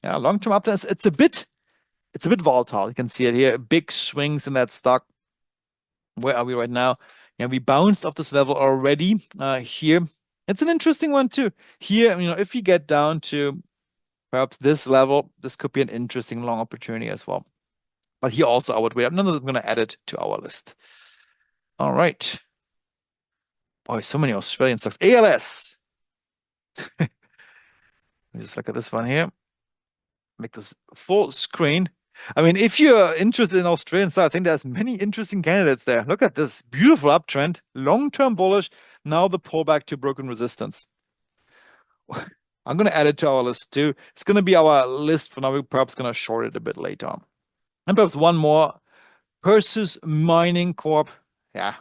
Yeah, long-term uptrend. It's a bit volatile. You can see it here. Big swings in that stock. Where are we right now? Yeah, we bounced off this level already here. It's an interesting one too. Here, you know, if you get down to perhaps this level, this could be an interesting long opportunity as well. But here also I would wait. None of them, I'm going to add it to our list. All right. Boy, so many Australian stocks. ALS. Let me just look at this one here. Make this full screen. I mean, if you're interested in Australian stocks, I think there's many interesting candidates there. Look at this beautiful uptrend, long-term bullish. Now the pullback to broken resistance. I'm going to add it to our list too. It's going to be our list for now. We're perhaps going to short it a bit later on. And perhaps one more. Perseus Mining Corp. Yeah,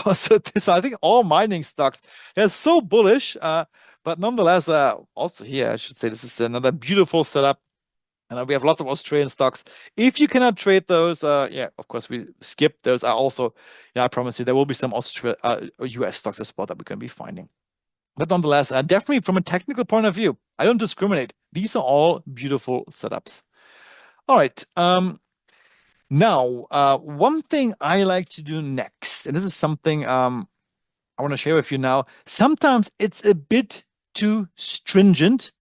also this one, I think all mining stocks, they're so bullish. But nonetheless, also here, I should say this is another beautiful setup. And we have lots of Australian stocks. If you cannot trade those, yeah, of course, we skip those. I promise you, there will be some US stocks as well that we're going to be finding. But nonetheless, definitely from a technical point of view, I don't discriminate. These are all beautiful setups. All right. Now, one thing I like to do next, and this is something I want to share with you now. Sometimes it's a bit too stringent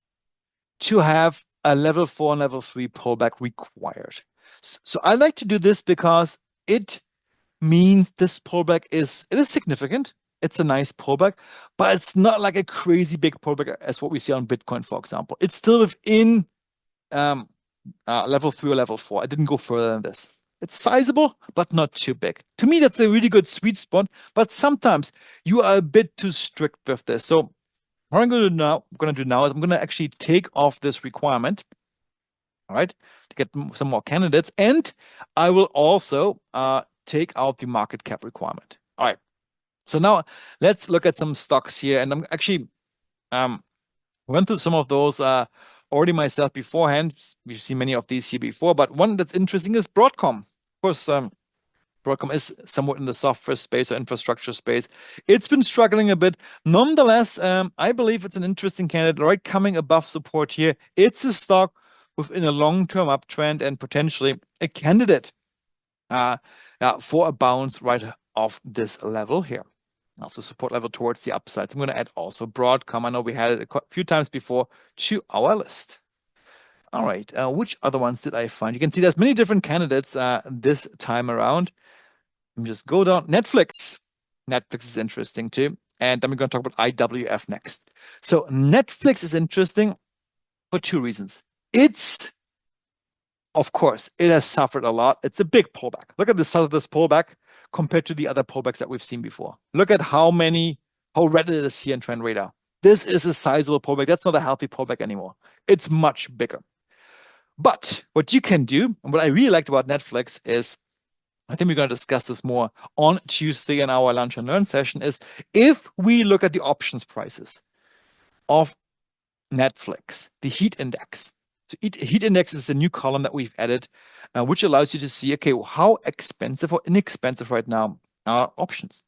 to have a level 4 and level 3 pullback required. So I like to do this because it means this pullback is significant. It's a nice pullback, but it's not like a crazy big pullback as what we see on Bitcoin, for example. It's still within level 3 or level 4. I didn't go further than this. It's sizable, but not too big. To me, that's a really good sweet spot, but sometimes you are a bit too strict with this. So what I'm going to do now is I'm going to actually take off this requirement, all right, to get some more candidates, and I will also take out the market cap requirement. All right. So now let's look at some stocks here, and I'm actually went through some of those already myself beforehand. We've seen many of these here before, but one that's interesting is Broadcom. Of course, Broadcom is somewhat in the software space or infrastructure space. It's been struggling a bit. Nonetheless, I believe it's an interesting candidate, right? Coming above support here. It's a stock within a long-term uptrend and potentially a candidate for a bounce right off this level here, off the support level towards the upside. So I'm going to add also Broadcom. I know we had it a few times before to our list. All right, which other ones did I find? You can see there's many different candidates this time around. Let me just go down. Netflix. Netflix is interesting too. And then we're going to talk about IWF next. So Netflix is interesting for two reasons. Of course, it has suffered a lot. It's a big pullback. Look at the size of this pullback compared to the other pullbacks that we've seen before. Look at how red it is here in Trend Radar. This is a sizable pullback. That's not a healthy pullback anymore. It's much bigger. But what you can do, and what I really liked about Netflix is, I think we're going to discuss this more on Tuesday in our Lunch and Learn session, is if we look at the options prices of Netflix, the heat index. So heat index is a new column that we've added, which allows you to see, okay, how expensive or inexpensive right now are options.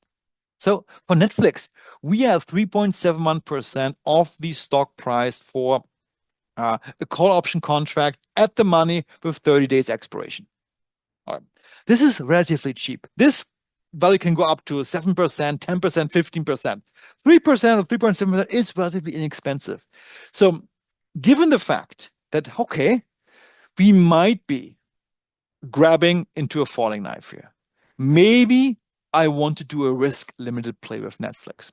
So for Netflix, we have 3.71% of the stock price for a call option contract at the money with 30 days expiration. All right. This is relatively cheap. This value can go up to 7%, 10%, 15%. 3% or 3.7% is relatively inexpensive. So given the fact that, okay, we might be grabbing into a falling knife here. Maybe I want to do a risk limited play with Netflix.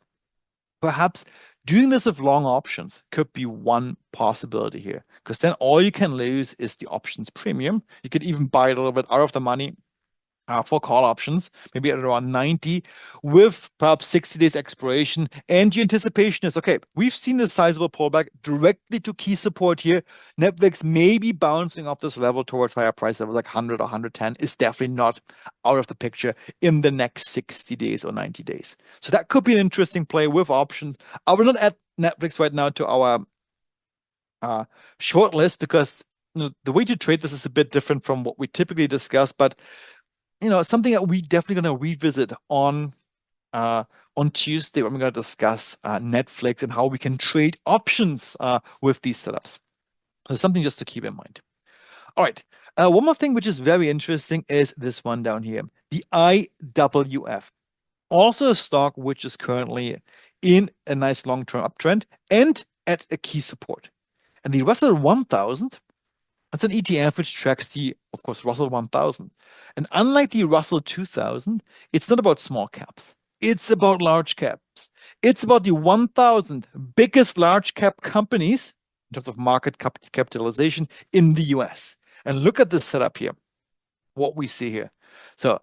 Perhaps doing this with long options could be one possibility here, because then all you can lose is the options premium. You could even buy it a little bit out of the money for call options, maybe at around 90, with perhaps 60 days expiration. And your anticipation is, okay, we've seen this sizable pullback directly to key support here. Netflix may be bouncing off this level towards higher price levels like 100 or 110 is definitely not out of the picture in the next 60 days or 90 days. So that could be an interesting play with options. I will not add Netflix right now to our short list, because the way to trade this is a bit different from what we typically discuss, but something that we definitely going to revisit on Tuesday when we're going to discuss Netflix and how we can trade options with these setups. So something just to keep in mind. All right. One more thing which is very interesting is this one down here, the IWF. Also a stock which is currently in a nice long-term uptrend and at a key support. And the Russell 1000, that's an ETF which tracks the, of course, Russell 1000. And unlike the Russell 2000, it's not about small caps. It's about large caps. It's about the 1,000 biggest large cap companies in terms of market capitalization in the US. And look at this setup here, what we see here. So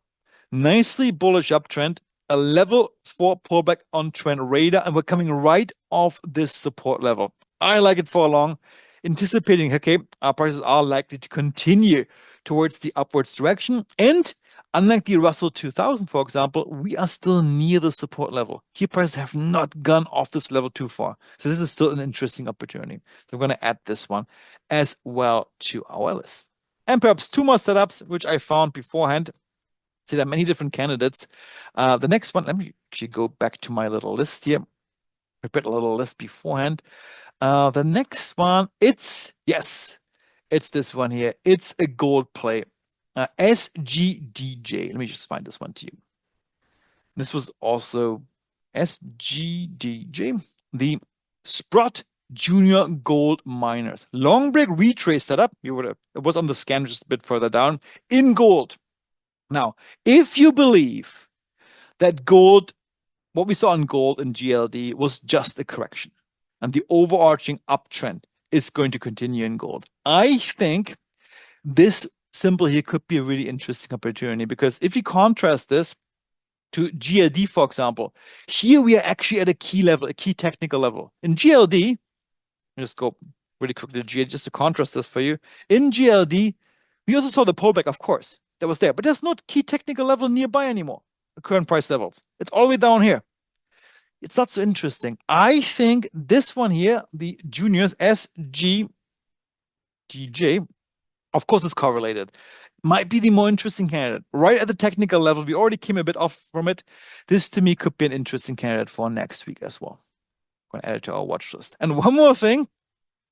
nicely bullish uptrend, a level 4 pullback on trend radar, and we're coming right off this support level. I like it for a long, anticipating, okay, our prices are likely to continue towards the upwards direction. And unlike the Russell 2000, for example, we are still near the support level. Here prices have not gone off this level too far. So this is still an interesting opportunity. So I'm going to add this one as well to our list. And perhaps two more setups, which I found beforehand. See, there are many different candidates. The next one, let me actually go back to my little list here. Prepared a little list beforehand. The next one, it's this one here. It's a gold play. SGDJ. Let me just find this one to you. This was also SGDJ, the Sprott Junior Gold Miners. Long break retrace setup. It was on the scan just a bit further down in gold. Now, if you believe that gold, what we saw in gold and GLD was just a correction, and the overarching uptrend is going to continue in gold, I think this symbol here could be a really interesting opportunity, because if you contrast this to GLD, for example, here we are actually at a key level, a key technical level. In GLD, just go really quickly to GLD just to contrast this for you. In GLD, we also saw the pullback, of course, that was there, but there's not key technical level nearby anymore, the current price levels. It's all the way down here. It's not so interesting. I think this one here, the juniors, SGDJ, of course it's correlated, might be the more interesting candidate. Right at the technical level, we already came a bit off from it. This to me could be an interesting candidate for next week as well. I'm going to add it to our watch list. And one more thing,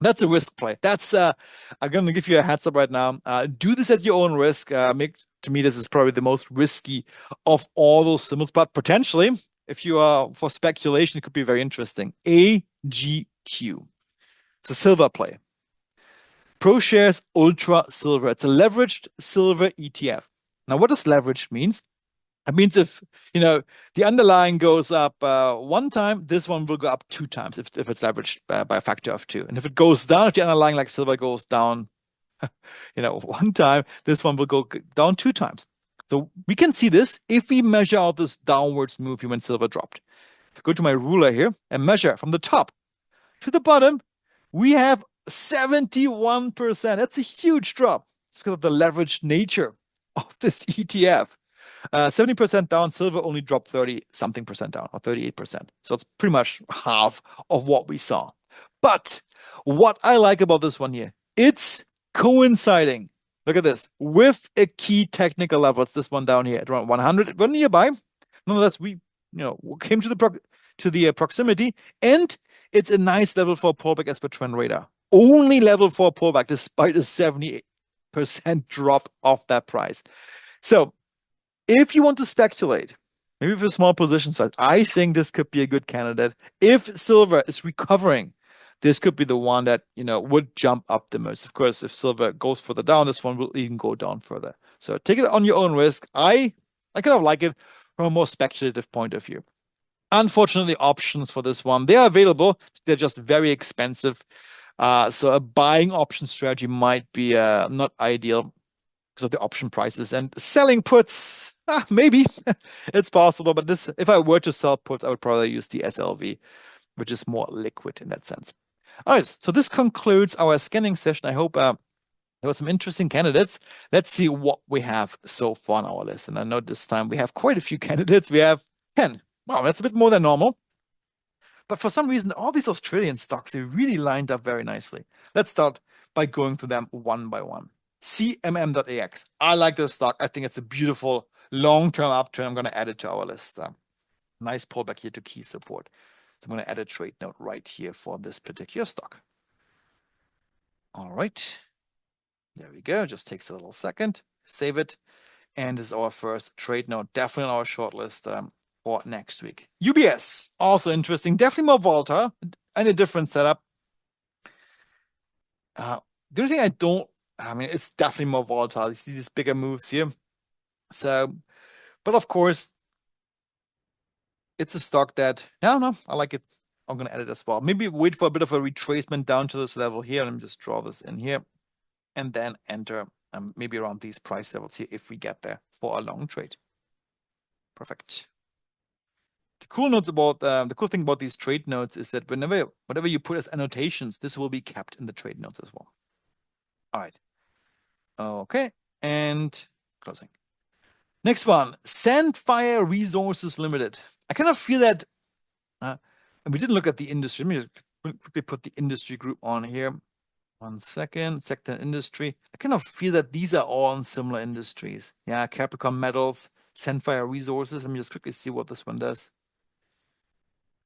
that's a risk play. That's I'm going to give you a heads up right now. Do this at your own risk. To me, this is probably the most risky of all those symbols, but potentially, if you are for speculation, it could be very interesting. AGQ. It's a silver play. ProShares Ultra Silver. It's a leveraged silver ETF. Now, what does leveraged means? It means if the underlying goes up one time, this one will go up two times if it's leveraged by a factor of two. And if it goes down, if the underlying like silver goes down, one time, this one will go down two times. So we can see this if we measure out this downwards move when silver dropped. If I go to my ruler here and measure from the top to the bottom, we have 71%. That's a huge drop. It's because of the leveraged nature of this ETF. 70% down, silver only dropped 30-something% down, or 38%. So it's pretty much half of what we saw. But what I like about this one here, it's coinciding, look at this, with a key technical level. It's this one down here at around 100. We're nearby. Nonetheless, we came to the proximity, and it's a nice level for a pullback as per trend radar. Only level for a pullback despite a 78% drop off that price. So if you want to speculate, maybe with a small position size, I think this could be a good candidate. If silver is recovering, this could be the one that would jump up the most. Of course, if silver goes further down, this one will even go down further. So take it on your own risk. I kind of like it from a more speculative point of view. Unfortunately, options for this one, they are available. They're just very expensive. So a buying option strategy might be not ideal because of the option prices. And selling puts, maybe it's possible. But this, if I were to sell puts, I would probably use the SLV, which is more liquid in that sense. All right, so this concludes our scanning session. I hope there were some interesting candidates. Let's see what we have so far on our list. And I know this time we have quite a few candidates. We have 10. Wow, that's a bit more than normal. But for some reason, all these Australian stocks, they really lined up very nicely. Let's start by going through them one by one. CMM.AX. I like this stock. I think it's a beautiful long-term uptrend. I'm going to add it to our list. Nice pullback here to key support. So I'm going to add a trade note right here for this particular stock. All right. There we go. Just takes a little second. Save it. And this is our first trade note, definitely on our short list for next week. UBS, also interesting, definitely more volatile and a different setup. The only thing it's definitely more volatile. You see these bigger moves here. So, but of course, it's a stock that, no, I like it. I'm going to add it as well. Maybe wait for a bit of a retracement down to this level here. Let me just draw this in here and then enter maybe around these price levels here if we get there for a long trade. Perfect. The cool thing about these trade notes is that whatever you put as annotations, this will be kept in the trade notes as well. All right. Okay. And closing. Next one, Sandfire Resources Limited. I kind of feel that, and we didn't look at the industry. Let me just quickly put the industry group on here. 1 second, sector industry. I kind of feel that these are all in similar industries. Yeah, Capricorn Metals, Sandfire Resources. Let me just quickly see what this one does.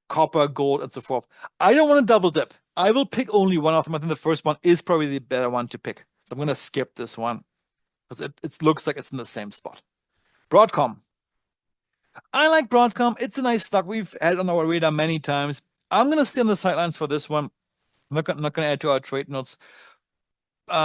Copper, gold, and so forth. I don't want to double dip. I will pick only one of them. I think the first one is probably the better one to pick. So I'm going to skip this one because it looks like it's in the same spot. Broadcom. I like Broadcom. It's a nice stock. We've had on our radar many times. I'm going to stay on the sidelines for this one. I'm not going to add to our trade notes.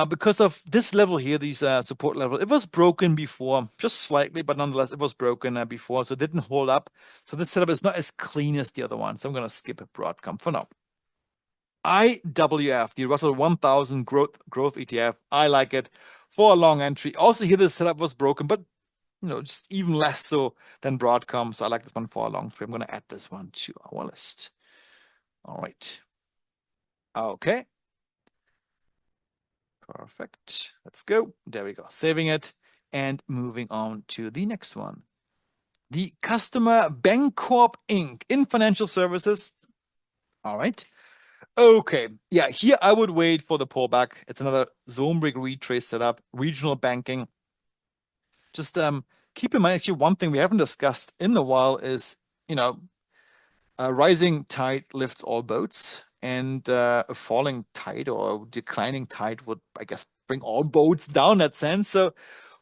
Because of this level here, these support level, it was broken before, just slightly, but nonetheless, it was broken before, so it didn't hold up. So this setup is not as clean as the other one. So I'm going to skip Broadcom for now. IWF, the Russell 1000 growth ETF. I like it for a long entry. Also here, this setup was broken, but just even less so than Broadcom. So I like this one for a long trade. I'm going to add this one to our list. All right. Okay. Perfect. Let's go. There we go. Saving it and moving on to the next one. The customer Bancorp Inc. in financial services. All right. Okay. Yeah, here I would wait for the pullback. It's another zone break retrace setup, regional banking. Just keep in mind, actually, one thing we haven't discussed in a while is, a rising tide lifts all boats. And a falling tide or declining tide would, I guess, bring all boats down in that sense. So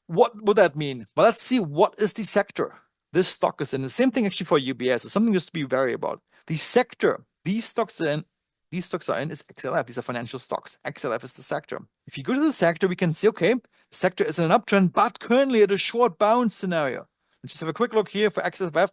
what would that mean? Well, let's see what is the sector this stock is in. The same thing actually for UBS. It's something just to be wary about. The sector these stocks are in is XLF. These are financial stocks. XLF is the sector. If you go to the sector, we can see, okay, the sector is in an uptrend, but currently at a short bounce scenario. Let's just have a quick look here for XLF.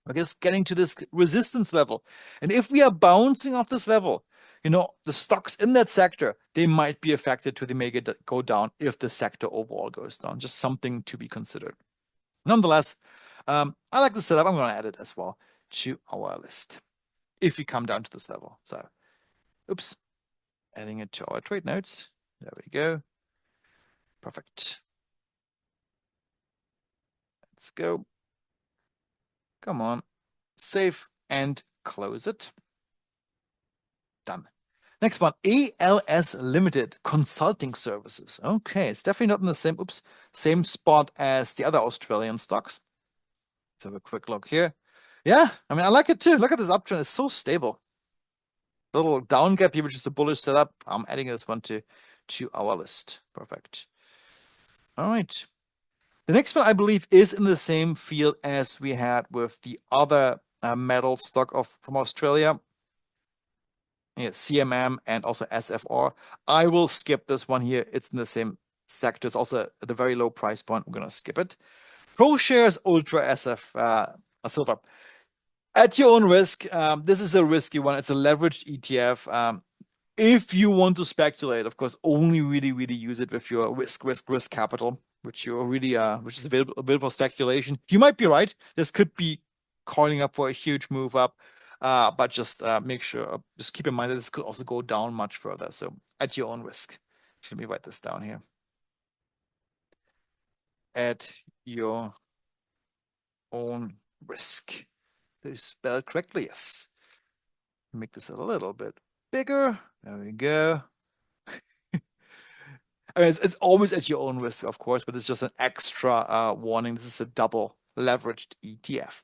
We're just getting to this resistance level. And if we are bouncing off this level, the stocks in that sector, they might be affected they may go down if the sector overall goes down. Just something to be considered. Nonetheless, I like the setup. I'm going to add it as well to our list if we come down to this level. So, oops, adding it to our trade notes. There we go. Perfect. Let's go. Come on. Save and close it. Done. Next one, ALS Limited Consulting Services. Okay, it's definitely not in the same spot as the other Australian stocks. Let's have a quick look here. Yeah, I mean, I like it too. Look at this uptrend. It's so stable. Little down gap here, which is a bullish setup. I'm adding this one to our list. Perfect. All right. The next one, I believe, is in the same field as we had with the other metal stock from Australia. Yeah, CMM and also SFR. I will skip this one here. It's in the same sector is also at a very low price point. We're going to skip it. ProShares Ultra SF Silver. At your own risk, this is a risky one. It's a leveraged ETF. If you want to speculate, of course, only really use it with your risk capital, which you're really which is available for speculation. You might be right. This could be calling up for a huge move up, but just make sure, just keep in mind that this could also go down much further. So at your own risk. Let me write this down here. At your own risk. They spelled correctly, yes. Make this a little bit bigger. There we go. I mean, it's always at your own risk, of course, but it's just an extra warning. This is a double leveraged ETF.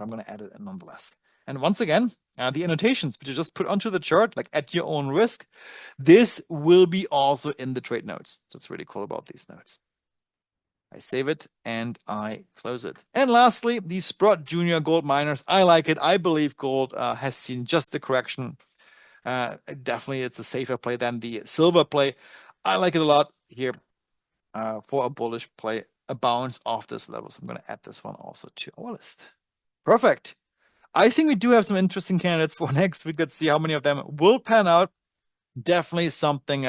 I'm going to add it in nonetheless. And once again, the annotations which you just put onto the chart, like at your own risk, this will be also in the trade notes. So it's really cool about these notes. I save it and I close it. And lastly, the Sprott Junior Gold Miners. I like it. I believe gold has seen just the correction. Definitely, it's a safer play than the silver play. I like it a lot here for a bullish play, a bounce off this level. So I'm going to add this one also to our list. Perfect. I think we do have some interesting candidates for next week. Let's see how many of them will pan out. Definitely something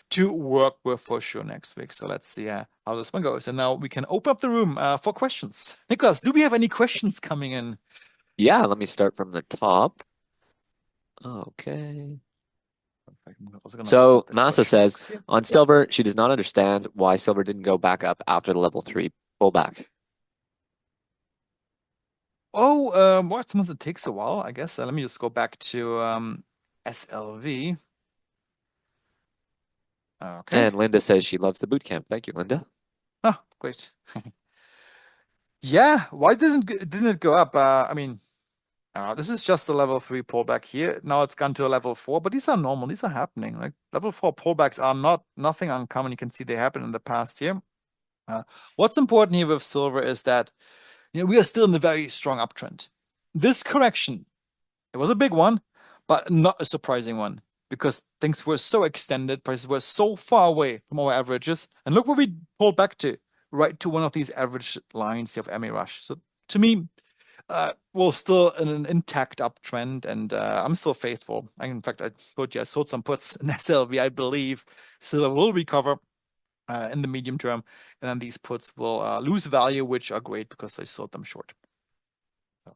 to work with for sure next week. So let's see how this one goes. And now we can open up the room for questions. Nicholas, do we have any questions coming in? Yeah, let me start from the top. Okay. So Masa says, on silver, she does not understand why silver didn't go back up after the level 3 pullback. Oh, well, sometimes it takes a while, I guess. Let me just go back to SLV. Okay. And Linda says she loves the boot camp. Thank you, Linda. Oh, great. Yeah, why didn't it go up? I mean, this is just a level 3 pullback here. Now it's gone to a level 4, but these are normal. These are happening. Like level 4 pullbacks are nothing uncommon. You can see they happen in the past here. What's important here with silver is that we are still in a very strong uptrend. This correction, it was a big one, but not a surprising one because things were so extended, prices were so far away from our averages. And look where we pulled back to, right to one of these average lines of MA Rush. So to me, we're still in an intact uptrend, and I'm still faithful. In fact, I told you I sold some puts in SLV. I believe silver will recover in the medium term, and then these puts will lose value, which are great because I sold them short. So,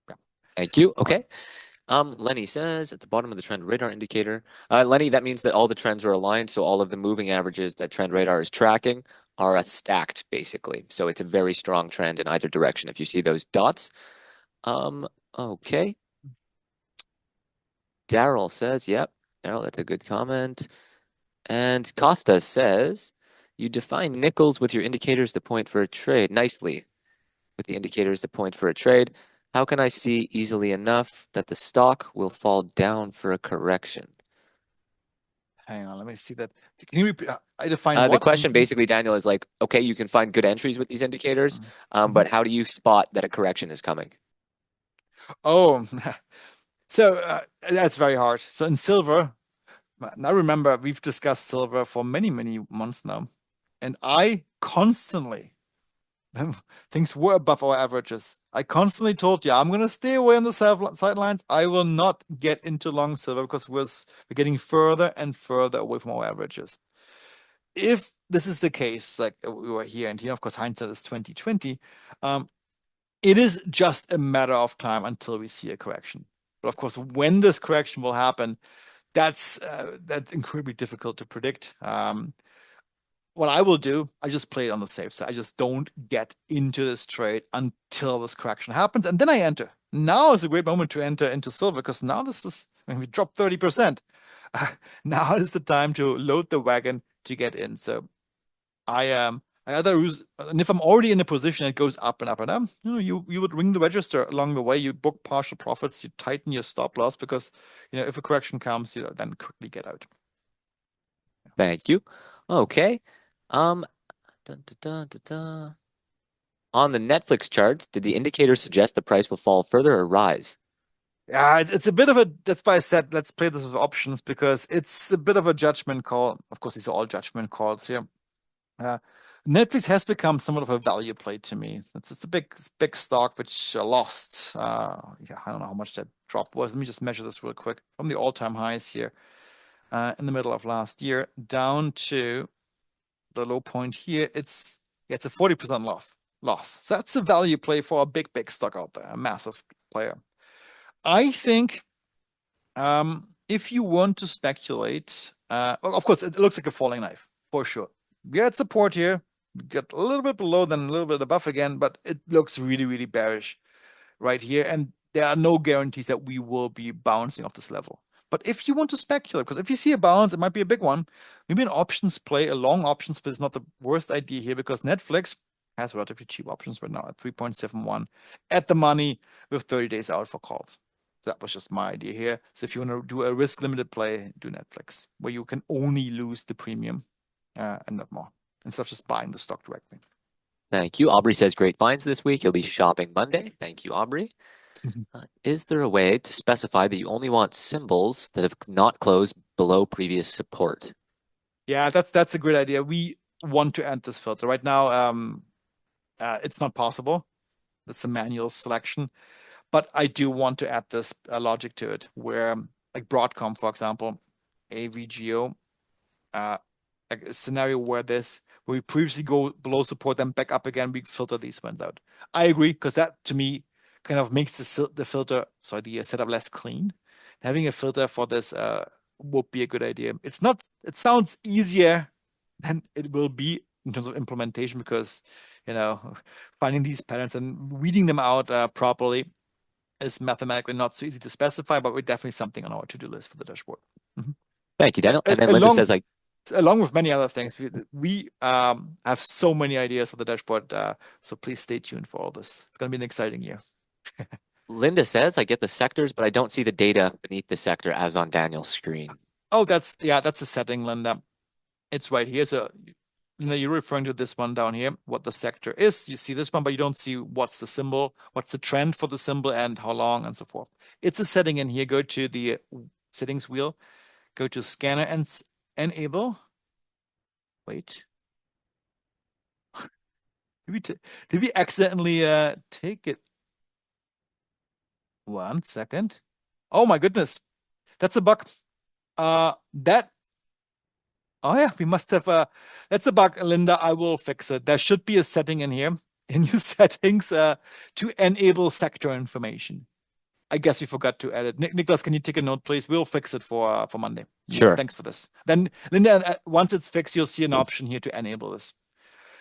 yeah. Thank you. Okay. Lenny says at the bottom of the trend radar indicator, Lenny, that means that all the trends are aligned. So all of the moving averages that trend radar is tracking are stacked basically. So it's a very strong trend in either direction. If you see those dots, okay. Daryl says, yep. Daryl, that's a good comment. And Costa says, you define nickels with your indicators to point for a trade. Nicely. With the indicators that point for a trade. How can I see easily enough that the stock will fall down for a correction? Hang on, let me see that. Can you repeat? I define what? The question basically, Daniel, is like, okay, you can find good entries with these indicators, but how do you spot that a correction is coming? Oh, so that's very hard. So in silver, now remember, we've discussed silver for many months now, and I constantly things were above our averages. I constantly told you I'm going to stay away on the sidelines. I will not get into long silver because we're getting further and further away from our averages. If this is the case, like we were here, and of course hindsight is 2020, it is just a matter of time until we see a correction. But of course, when this correction will happen, that's incredibly difficult to predict. What I will do, I just play it on the safe side. I just don't get into this trade until this correction happens, and then I enter. Now is a great moment to enter into silver because now this is when we drop 30%. Now is the time to load the wagon to get in. So I either use, and if I'm already in a position, it goes up and up and up. You would ring the register along the way. You book partial profits. You tighten your stop loss because if a correction comes, you then quickly get out. Thank you. Okay. Dun, dun, dun, dun, dun. On the Netflix charts, did the indicator suggest the price will fall further or rise? Yeah, it's a bit of a, that's why I said let's play this with options because it's a bit of a judgment call. Of course, these are all judgment calls here. Uh, Netflix has become somewhat of a value play to me. It's a big stock which lost. Yeah, I don't know how much that drop was. Let me just measure this real quick from the all-time highs here in the middle of last year down to the low point here. It's a 40% loss. So that's a value play for a big stock out there, a massive player. I think if you want to speculate, of course, it looks like a falling knife for sure. We had support here, we got a little bit below, then a little bit above again, but it looks really bearish right here. And there are no guarantees that we will be bouncing off this level. But if you want to speculate, because if you see a bounce, it might be a big one. Maybe an options play, a long options play is not the worst idea here because Netflix has relatively cheap options right now at 3.71 at the money with 30 days out for calls. That was just my idea here. So if you want to do a risk limited play, do Netflix, where you can only lose the premium and not more, instead of just buying the stock directly. Thank you. Aubrey says great finds this week. He'll be shopping Monday. Thank you, Aubrey. Is there a way to specify that you only want symbols that have not closed below previous support? Yeah, that's a great idea. We want to end this filter right now. It's not possible. It's a manual selection, but I do want to add this logic to it, where like Broadcom, for example, AVGO, uh, like a scenario where we previously go below support, then back up again, we filter these ones out. I agree because that to me kind of makes the filter, sorry, the setup less clean. Having a filter for this would be a good idea. It's not. It sounds easier than it will be in terms of implementation because you know finding these patterns and weeding them out properly is mathematically not so easy to specify, but we're definitely something on our to-do list for the dashboard. Mhm. Thank you, Daniel. And then Linda Along says, like, along with many other things, we have so many ideas for the dashboard. So please stay tuned for all this. It's going to be an exciting year. Linda says, I get the sectors, but I don't see the data beneath the sector as on Daniel's screen. Oh, that's the setting, Linda. It's right here. So Linda, you're referring to this one down here, what the sector is. You see this one, but you don't see what's the symbol, what's the trend for the symbol, and how long, and so forth. It's a setting in here. Go to the settings wheel, go to scanner and enable. Wait. Did we accidentally take it? 1 second. Oh my goodness. That's a bug. That Oh yeah, we must have that's a bug, Linda. I will fix it. There should be a setting in here in your settings to enable sector information. I guess you forgot to add it. Nicholas, can you take a note, please? We'll fix it for Monday. Sure. Thanks for this. Then, Linda, once it's fixed, you'll see an option here to enable this.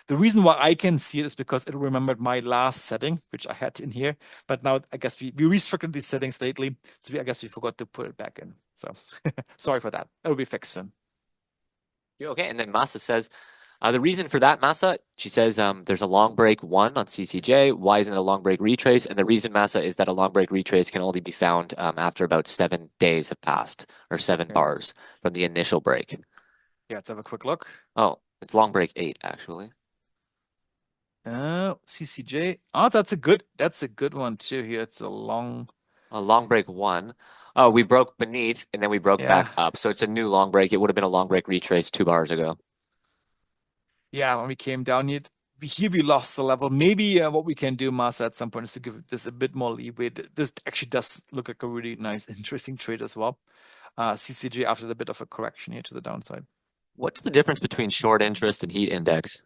The reason why I can see it is because it remembered my last setting, which I had in here. But now I guess we restricted these settings lately, so I guess we forgot to put it back in. So sorry for that. It'll be fixed soon. You're okay. And then Masa says, the reason for that, Masa, she says there's a long break one on CCJ. Why isn't it a long break retrace? And the reason, Masa, is that a long break retrace can only be found after about 7 days have passed, or 7 bars from the initial break. Yeah, let's have a quick look. Oh, it's long break 8, actually. CCJ. Oh, that's a good one too here. It's A long break 1. Oh, we broke beneath and then we broke back yeah. up. So it's a new long break. It would have been a long break retrace 2 bars ago. Yeah, when we came down here we lost the level. Maybe what we can do, Masa, at some point is to give this a bit more leeway. This actually does look like a really nice, interesting trade as well. CCJ after the bit of a correction here to the downside. What's the difference between short interest and heat index?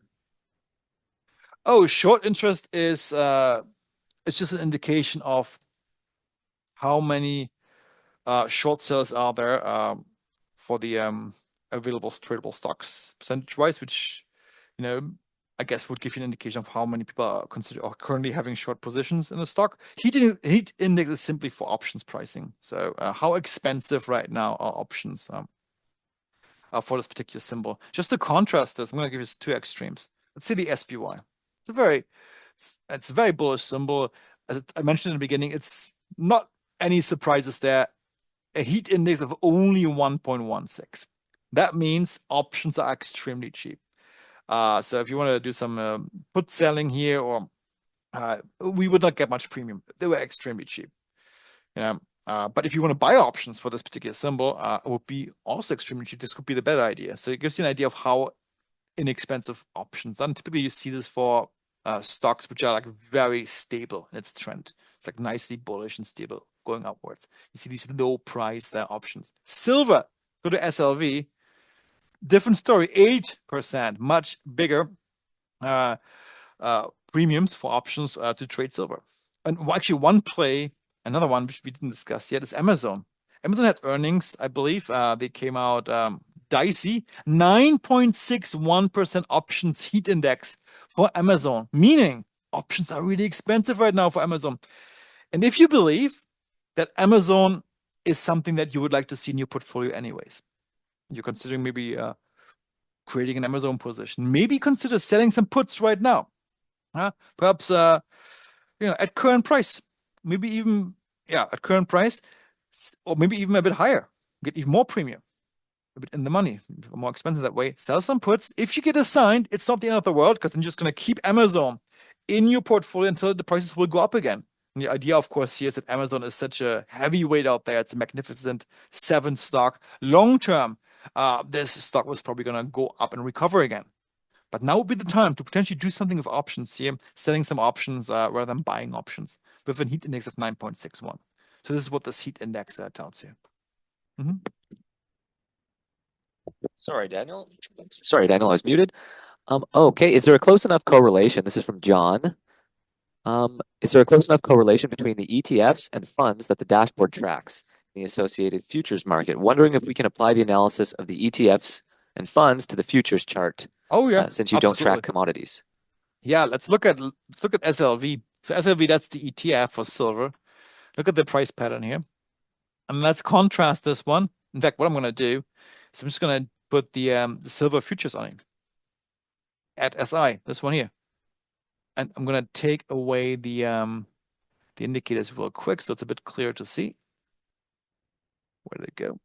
Oh, short interest is it's just an indication of how many short sellers are there for the available tradable stocks percentage-wise, which I guess would give you an indication of how many people are currently having short positions in the stock. Heat index is simply for options pricing. So how expensive right now are options for this particular symbol? Just to contrast this, I'm going to give you two extremes. Let's say the SPY. It's a very bullish symbol. As I mentioned in the beginning, it's not any surprises there. A heat index of only 1.16. That means options are extremely cheap. So if you want to do some put selling here, or we would not get much premium. They were extremely cheap. But if you want to buy options for this particular symbol, it would be also extremely cheap. This could be the better idea. So it gives you an idea of how inexpensive options are. And typically, you see this for stocks which are like very stable in its trend. It's like nicely bullish and stable going upwards. You see these low price options. Silver, go to SLV, different story, 8%, much bigger uh, premiums for options to trade silver. And actually, one play, another one which we didn't discuss yet, is Amazon. Amazon had earnings, I believe. They came out dicey. 9.61% options heat index for Amazon, meaning options are really expensive right now for Amazon. And if you believe that Amazon is something that you would like to see in your portfolio anyways, you're considering maybe creating an Amazon position, maybe consider selling some puts right now. Perhaps at current price, maybe even at current price, or maybe even a bit higher, get even more premium, a bit in the money, more expensive that way. Sell some puts. If you get assigned, it's not the end of the world because then you're just going to keep Amazon in your portfolio until the prices will go up again. And the idea, of course, here is that Amazon is such a heavyweight out there. It's a magnificent seven stock. Long term, this stock was probably going to go up and recover again. But now would be the time to potentially do something with options here, selling some options rather than buying options with a heat index of 9.61. So this is what this heat index tells you. Mm-hmm. Sorry, Daniel. Sorry, Daniel, I was muted. Okay, is there a close enough correlation? This is from John. Is there a close enough correlation between the ETFs and funds that the dashboard tracks in the associated futures market? Wondering if we can apply the analysis of the ETFs and funds to the futures chart, Oh yeah, since you don't track absolutely. commodities. Yeah, let's look at SLV. So SLV, that's the ETF for silver. Look at the price pattern here. And let's contrast this one. In fact, what I'm going to do is I'm just going to put the silver futures on it at SI, this one here. And I'm going to take away the indicators real quick so it's a bit clearer to see. Where did it go?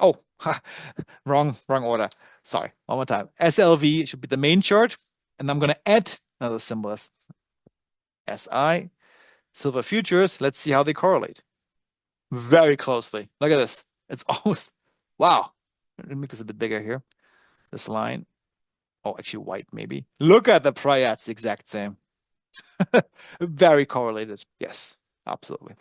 Oh, wrong order. Sorry, one more time. SLV should be the main chart. And I'm going to add another symbol as SI, silver futures. Let's see how they correlate. Very closely. Look at this. It's almost, wow. Let me make this a bit bigger here. This line. Oh, actually white maybe. Look at the price. It's the exact same. Very correlated. Yes, absolutely.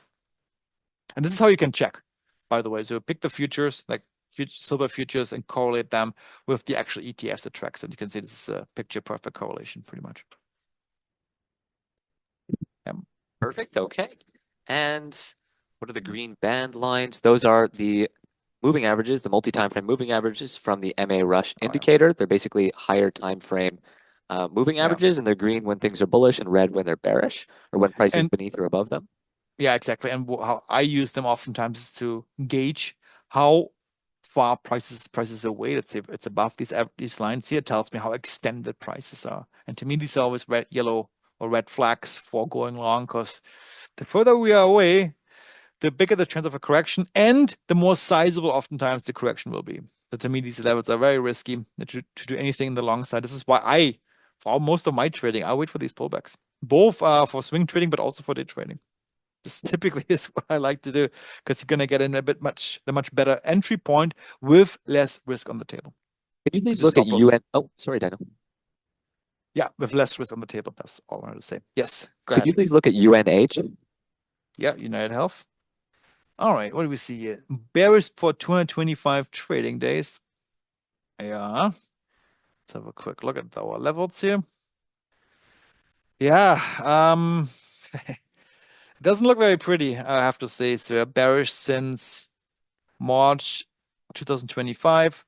And this is how you can check, by the way. So pick the futures, like silver futures, and correlate them with the actual ETFs it tracks. And you can see this is a picture perfect correlation, pretty much. Yeah. Perfect. Okay. And what are the green band lines? Those are the moving averages, the multi-time frame moving averages from the MA Rush indicator. They're basically higher time frame moving averages, and they're green when things are bullish and red when they're bearish, or when prices beneath or above them. Yeah, exactly. And how I use them oftentimes is to gauge how far prices away. Let's say if it's above these lines here, it tells me how extended prices are. And to me, these are always red, yellow, or red flags for going long, because the further we are away, the bigger the chance of a correction, and the more sizable oftentimes the correction will be. So to me, these levels are very risky to do anything in the long side. This is why for most of my trading, I wait for these pullbacks, both for swing trading, but also for day trading. This typically is what I like to do because you're going to get in a much better entry point with less risk on the table. Can you please look at UN? Oh, sorry, Daniel. Yeah, with less risk on the table. That's all I wanted to say. Yes, go Could ahead. you please look at UNH? Yeah, United Health. All right, what do we see here? Bearish for 225 trading days. Yeah. Let's have a quick look at our levels here. Yeah, it doesn't look very pretty, I have to say. So we're bearish since March 2025.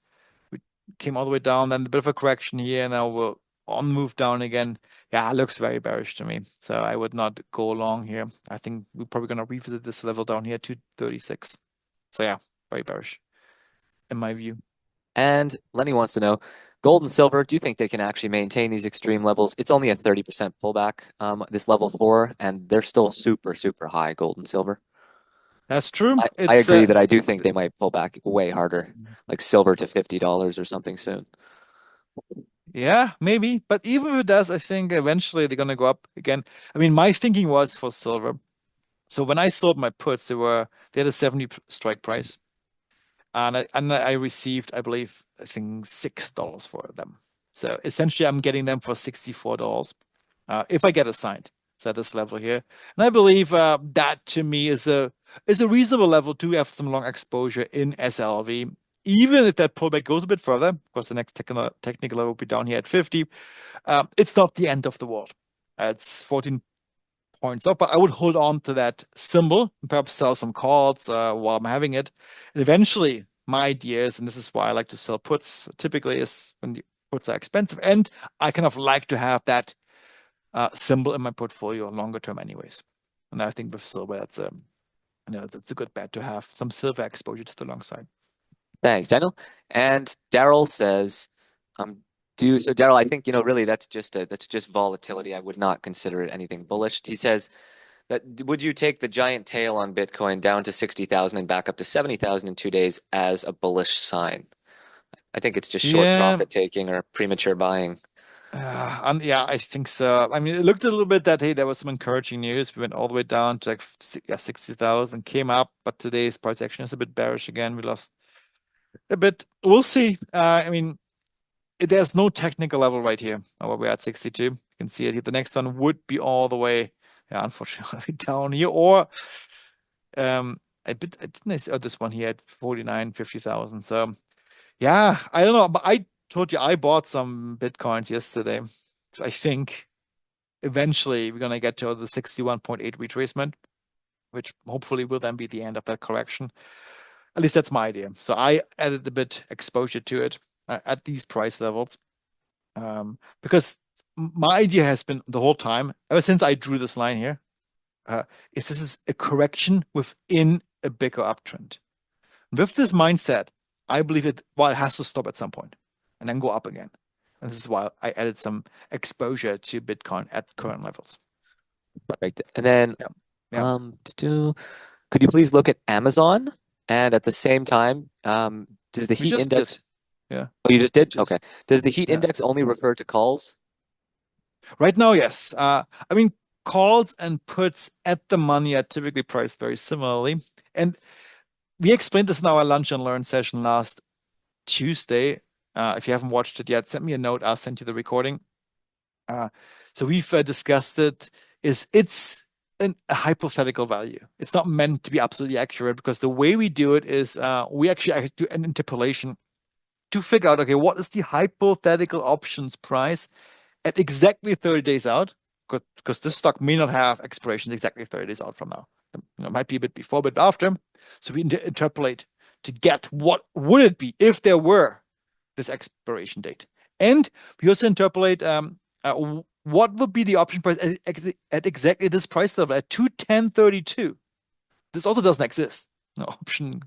We came all the way down, then a bit of a correction here. Now we're on move down again. Yeah, it looks very bearish to me. So I would not go long here. I think we're probably going to revisit this level down here, 236. So yeah, very bearish in my view. And Lenny wants to know, gold and silver, do you think they can actually maintain these extreme levels? It's only a 30% pullback, this level 4, and they're still super, super high, gold and silver. That's true. I agree that I do think they might pull back way harder, like silver to $50 or something soon. Yeah, maybe. But even if it does, I think eventually they're going to go up again. I mean, my thinking was for silver. So when I sold my puts, they had a 70 strike price, and I received, I believe, I think $6 for them. So essentially, I'm getting them for $64 if I get assigned. So at this level here, and I believe that to me is a reasonable level to have some long exposure in SLV. Even if that pullback goes a bit further, because the next technical level will be down here at 50, it's not the end of the world. It's 14 points off, but I would hold on to that symbol and perhaps sell some calls while I'm having it. And eventually, my idea is, and this is why I like to sell puts, typically is when the puts are expensive, and I kind of like to have that symbol in my portfolio longer term, anyways. And I think with silver, that's a good bet to have some silver exposure to the long side. Thanks, Daniel. And Daryl says, so Daryl, I think, really that's just volatility. I would not consider it anything bullish. He says that would you take the giant tail on Bitcoin down to 60,000 and back up to 70,000 in 2 days as a bullish sign? I think it's just short Yeah, profit taking or premature buying. yeah, I think so. I mean, it looked a little bit that, hey, there was some encouraging news. We went all the way down to like yeah, 60,000, came up, but today's price action is a bit bearish again. We lost a bit. We'll see. I mean, there's no technical level right here. We're at 62. You can see it here. The next one would be all the way, yeah, unfortunately, down here. Or I didn't I see, oh, this one here at 49, 50,000. So yeah, I don't know. But I told you I bought some Bitcoins yesterday. So I think eventually we're gonna get to the 61.8 retracement, which hopefully will then be the end of that correction. At least that's my idea. So I added a bit exposure to it at these price levels. Because my idea has been the whole time, ever since I drew this line here, is this is a correction within a bigger uptrend. With this mindset, I believe it has to stop at some point and then go up again. And this is why I added some exposure to Bitcoin at current levels. But Right. And then, yeah, yeah, could you please look at Amazon? And at the same time, does the we heat just did. index, Yeah, oh, you just we did? just Okay. Does the heat yeah. index only refer to calls? Right now, yes. I mean, calls and puts at the money are typically priced very similarly. And we explained this in our lunch and learn session last Tuesday. If you haven't watched it yet, send me a note. I'll send you the recording. Uh, so we've discussed it. It's a hypothetical value. It's not meant to be absolutely accurate because the way we do it is we actually do an interpolation to figure out, okay, what is the hypothetical options price at exactly 30 days out? Because this stock may not have expirations exactly 30 days out from now. It might be a bit before, a bit after. So we interpolate to get what would it be if there were this expiration date. And we also interpolate what would be the option price at exactly this price level at 210.32. This also doesn't exist. No option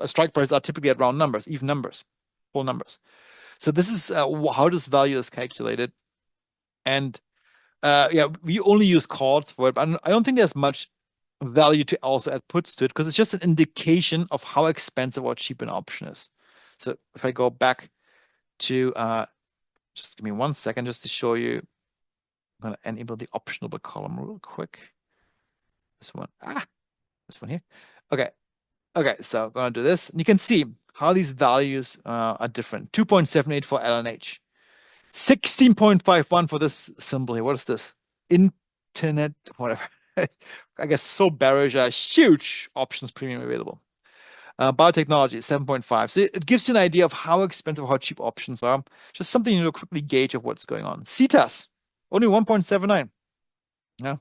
strike prices are typically at round numbers, even numbers, whole numbers. So this is how this value is calculated. And yeah, we only use calls for it, but I don't think there's much value to also add puts to it because it's just an indication of how expensive or cheap an option is. So if I go back to just give me 1 second just to show you. I'm going to enable the optionable column real quick. This one, this one here. Okay, okay. So I'm going to do this, and you can see how these values are different. 2.78 for LNH, 16.51 for this symbol here. What is this? Internet, whatever. I guess so bearish. A huge options premium available. Biotechnology, 7.5. So it gives you an idea of how expensive, how cheap options are. Just something you know quickly gauge of what's going on. CETAS, only 1.79. Yeah.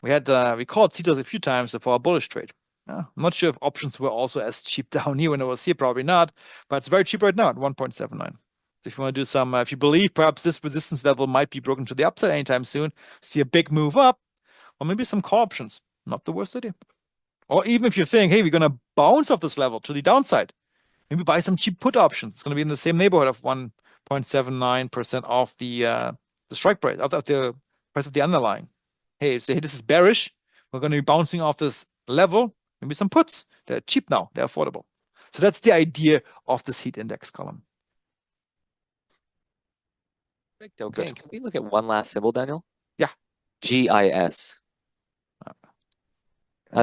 We called CETAS a few times for a bullish trade. Yeah. I'm not sure if options were also as cheap down here when it was here, probably not, but it's very cheap right now at 1.79. So if you want to do some, if you believe perhaps this resistance level might be broken to the upside anytime soon, see a big move up, or maybe some call options. Not the worst idea. Or even if you're thinking, hey, we're going to bounce off this level to the downside, maybe buy some cheap put options. It's going to be in the same neighborhood of 1.79% off the strike price, of the price of the underlying. Hey, say, hey, this is bearish. We're going to be bouncing off this level. Maybe some puts. They're cheap now. They're affordable. So that's the idea of this heat index column. Perfect. Okay. Good. And can we look at one last symbol, Daniel? Yeah. GIS.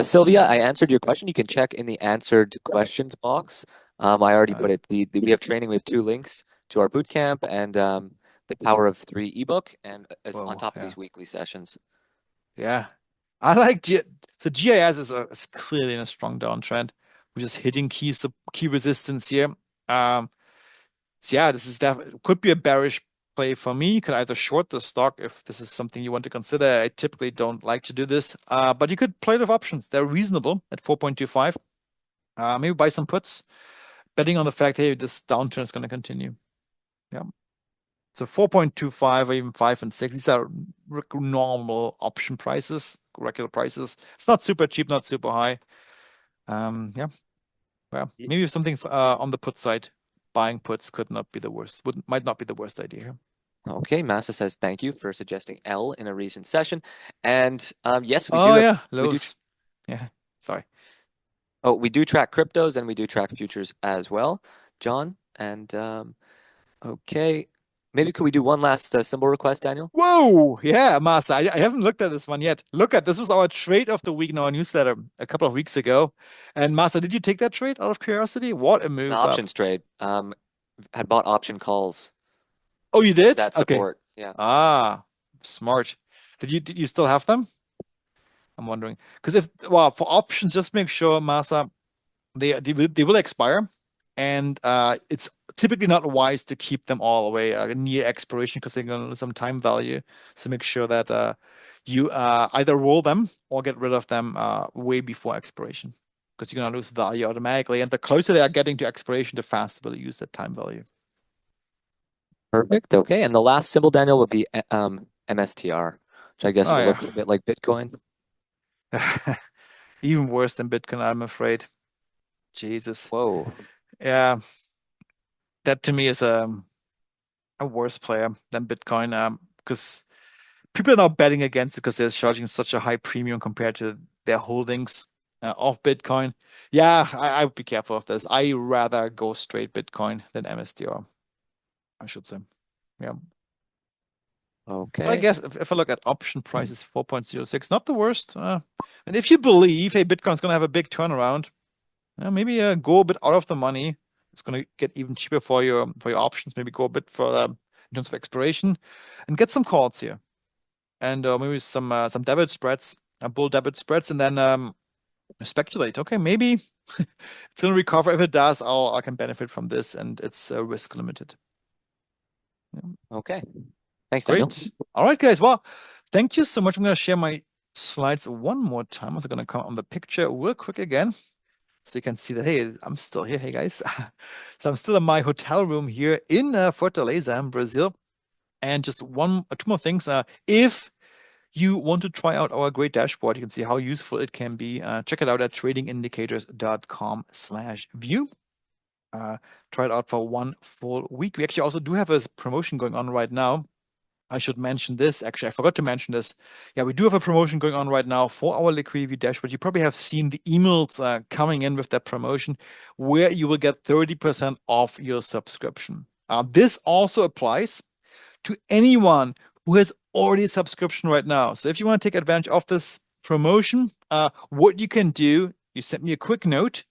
Sylvia, I answered your question. You can check in the answered questions box. I already Got put it. it. We have training. We have two links to our boot camp and the Power of Three ebook, and as on Whoa, top of yeah. these weekly sessions. Yeah. I like so GIS is clearly in a strong downtrend. We're just hitting key resistance here. Um, so yeah, this is definitely could be a bearish play for me. You could either short the stock if this is something you want to consider. I typically don't like to do this, but you could play with options. They're reasonable at 4.25. Maybe buy some puts, betting on the fact, hey, this downturn is going to continue. Yeah. So 4.25 or even 5 and 6, these are normal option prices, regular prices. It's not super cheap, not super high. Yeah. Well, Ye- maybe something on the put side. Buying puts could not be the worst, might not be the worst idea here. Okay, Massa says thank you for suggesting L in a recent session, and yes, Oh yeah, we do. Lowe's. Yeah. Sorry. Oh, we do track cryptos and we do track futures as well, John. And okay, maybe could we do one last symbol request, Daniel? Whoa! Yeah, Masa. I haven't looked at this one yet. Look at this was our trade of the week in our newsletter a couple of weeks ago. And Masa, did you take that trade out of curiosity? What a An move up. options trade. Had bought option calls. Oh, you It was did? at Okay. support. Yeah. Ah, smart. Did you still have them? I'm wondering. Because if well, for options, just make sure, Masa, they will expire, and it's typically not wise to keep them all the way near expiration because they're going to lose some time value. So make sure that you either roll them or get rid of them way before expiration because you're going to lose value automatically. And the closer they are getting to expiration, the faster will use that time value. Perfect. Okay. And the last symbol, Daniel, would be MSTR, which I guess Oh will yeah, look a bit like Bitcoin. even worse than Bitcoin, I'm afraid. Jesus. Whoa. Yeah, that to me is a worse player than Bitcoin because people are now betting against it because they're charging such a high premium compared to their holdings of Bitcoin. Yeah, I would be careful of this. I rather go straight Bitcoin than MSTR, I should say. Yeah. But I Okay. guess if I look at option prices, 4.06, not the worst. And if you believe, hey, Bitcoin's going to have a big turnaround, maybe go a bit out of the money. It's going to get even cheaper for your options. Maybe go a bit further in terms of expiration and get some calls here. And maybe some debit spreads, bull debit spreads, and then speculate. Okay, maybe it's going to recover. If it does, I can benefit from this, and it's risk limited. Yeah. Okay. Thanks, Daniel. Great. All right, guys. Well, thank you so much. I'm going to share my slides one more time. I'm also going to come on the picture real quick again, so you can see that. Hey, I'm still here. Hey, guys. So I'm still in my hotel room here in Fortaleza, in Brazil. And just two more things. If you want to try out our great dashboard, you can see how useful it can be. Check it out at tradingindicators.com/view. Try it out for 1 full week. We actually also do have a promotion going on right now. I should mention this. Actually, I forgot to mention this. Yeah, we do have a promotion going on right now for our liquidity dashboard. You probably have seen the emails coming in with that promotion where you will get 30% off your subscription. This also applies to anyone who has already a subscription right now. So if you want to take advantage of this promotion, what you can do, you send me a quick note.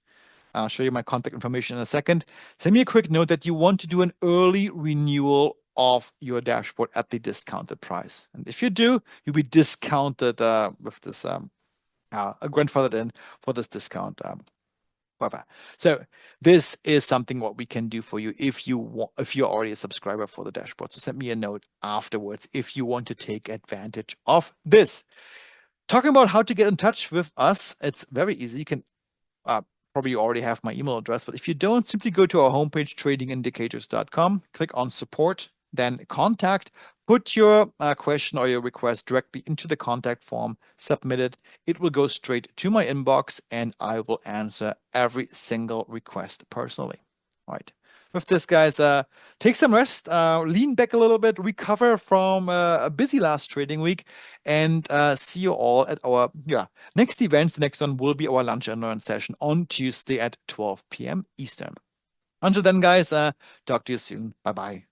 I'll show you my contact information in a second. Send me a quick note that you want to do an early renewal of your dashboard at the discounted price. And if you do, you'll be discounted with this grandfathered in for this discount. Whatever. So this is something what we can do for you if you want, if you're already a subscriber for the dashboard. So send me a note afterwards if you want to take advantage of this. Talking about how to get in touch with us, it's very easy. You can probably you already have my email address, but if you don't, simply go to our homepage, tradingindicators.com, click on support, then contact, put your question or your request directly into the contact form, submit it. It will go straight to my inbox and I will answer every single request personally. All right. With this, guys, take some rest, lean back a little bit, recover from a busy last trading week, and see you all at our next events. The next one will be our lunch and learn session on Tuesday at 12 p.m. Eastern. Until then, guys, talk to you soon. Bye bye.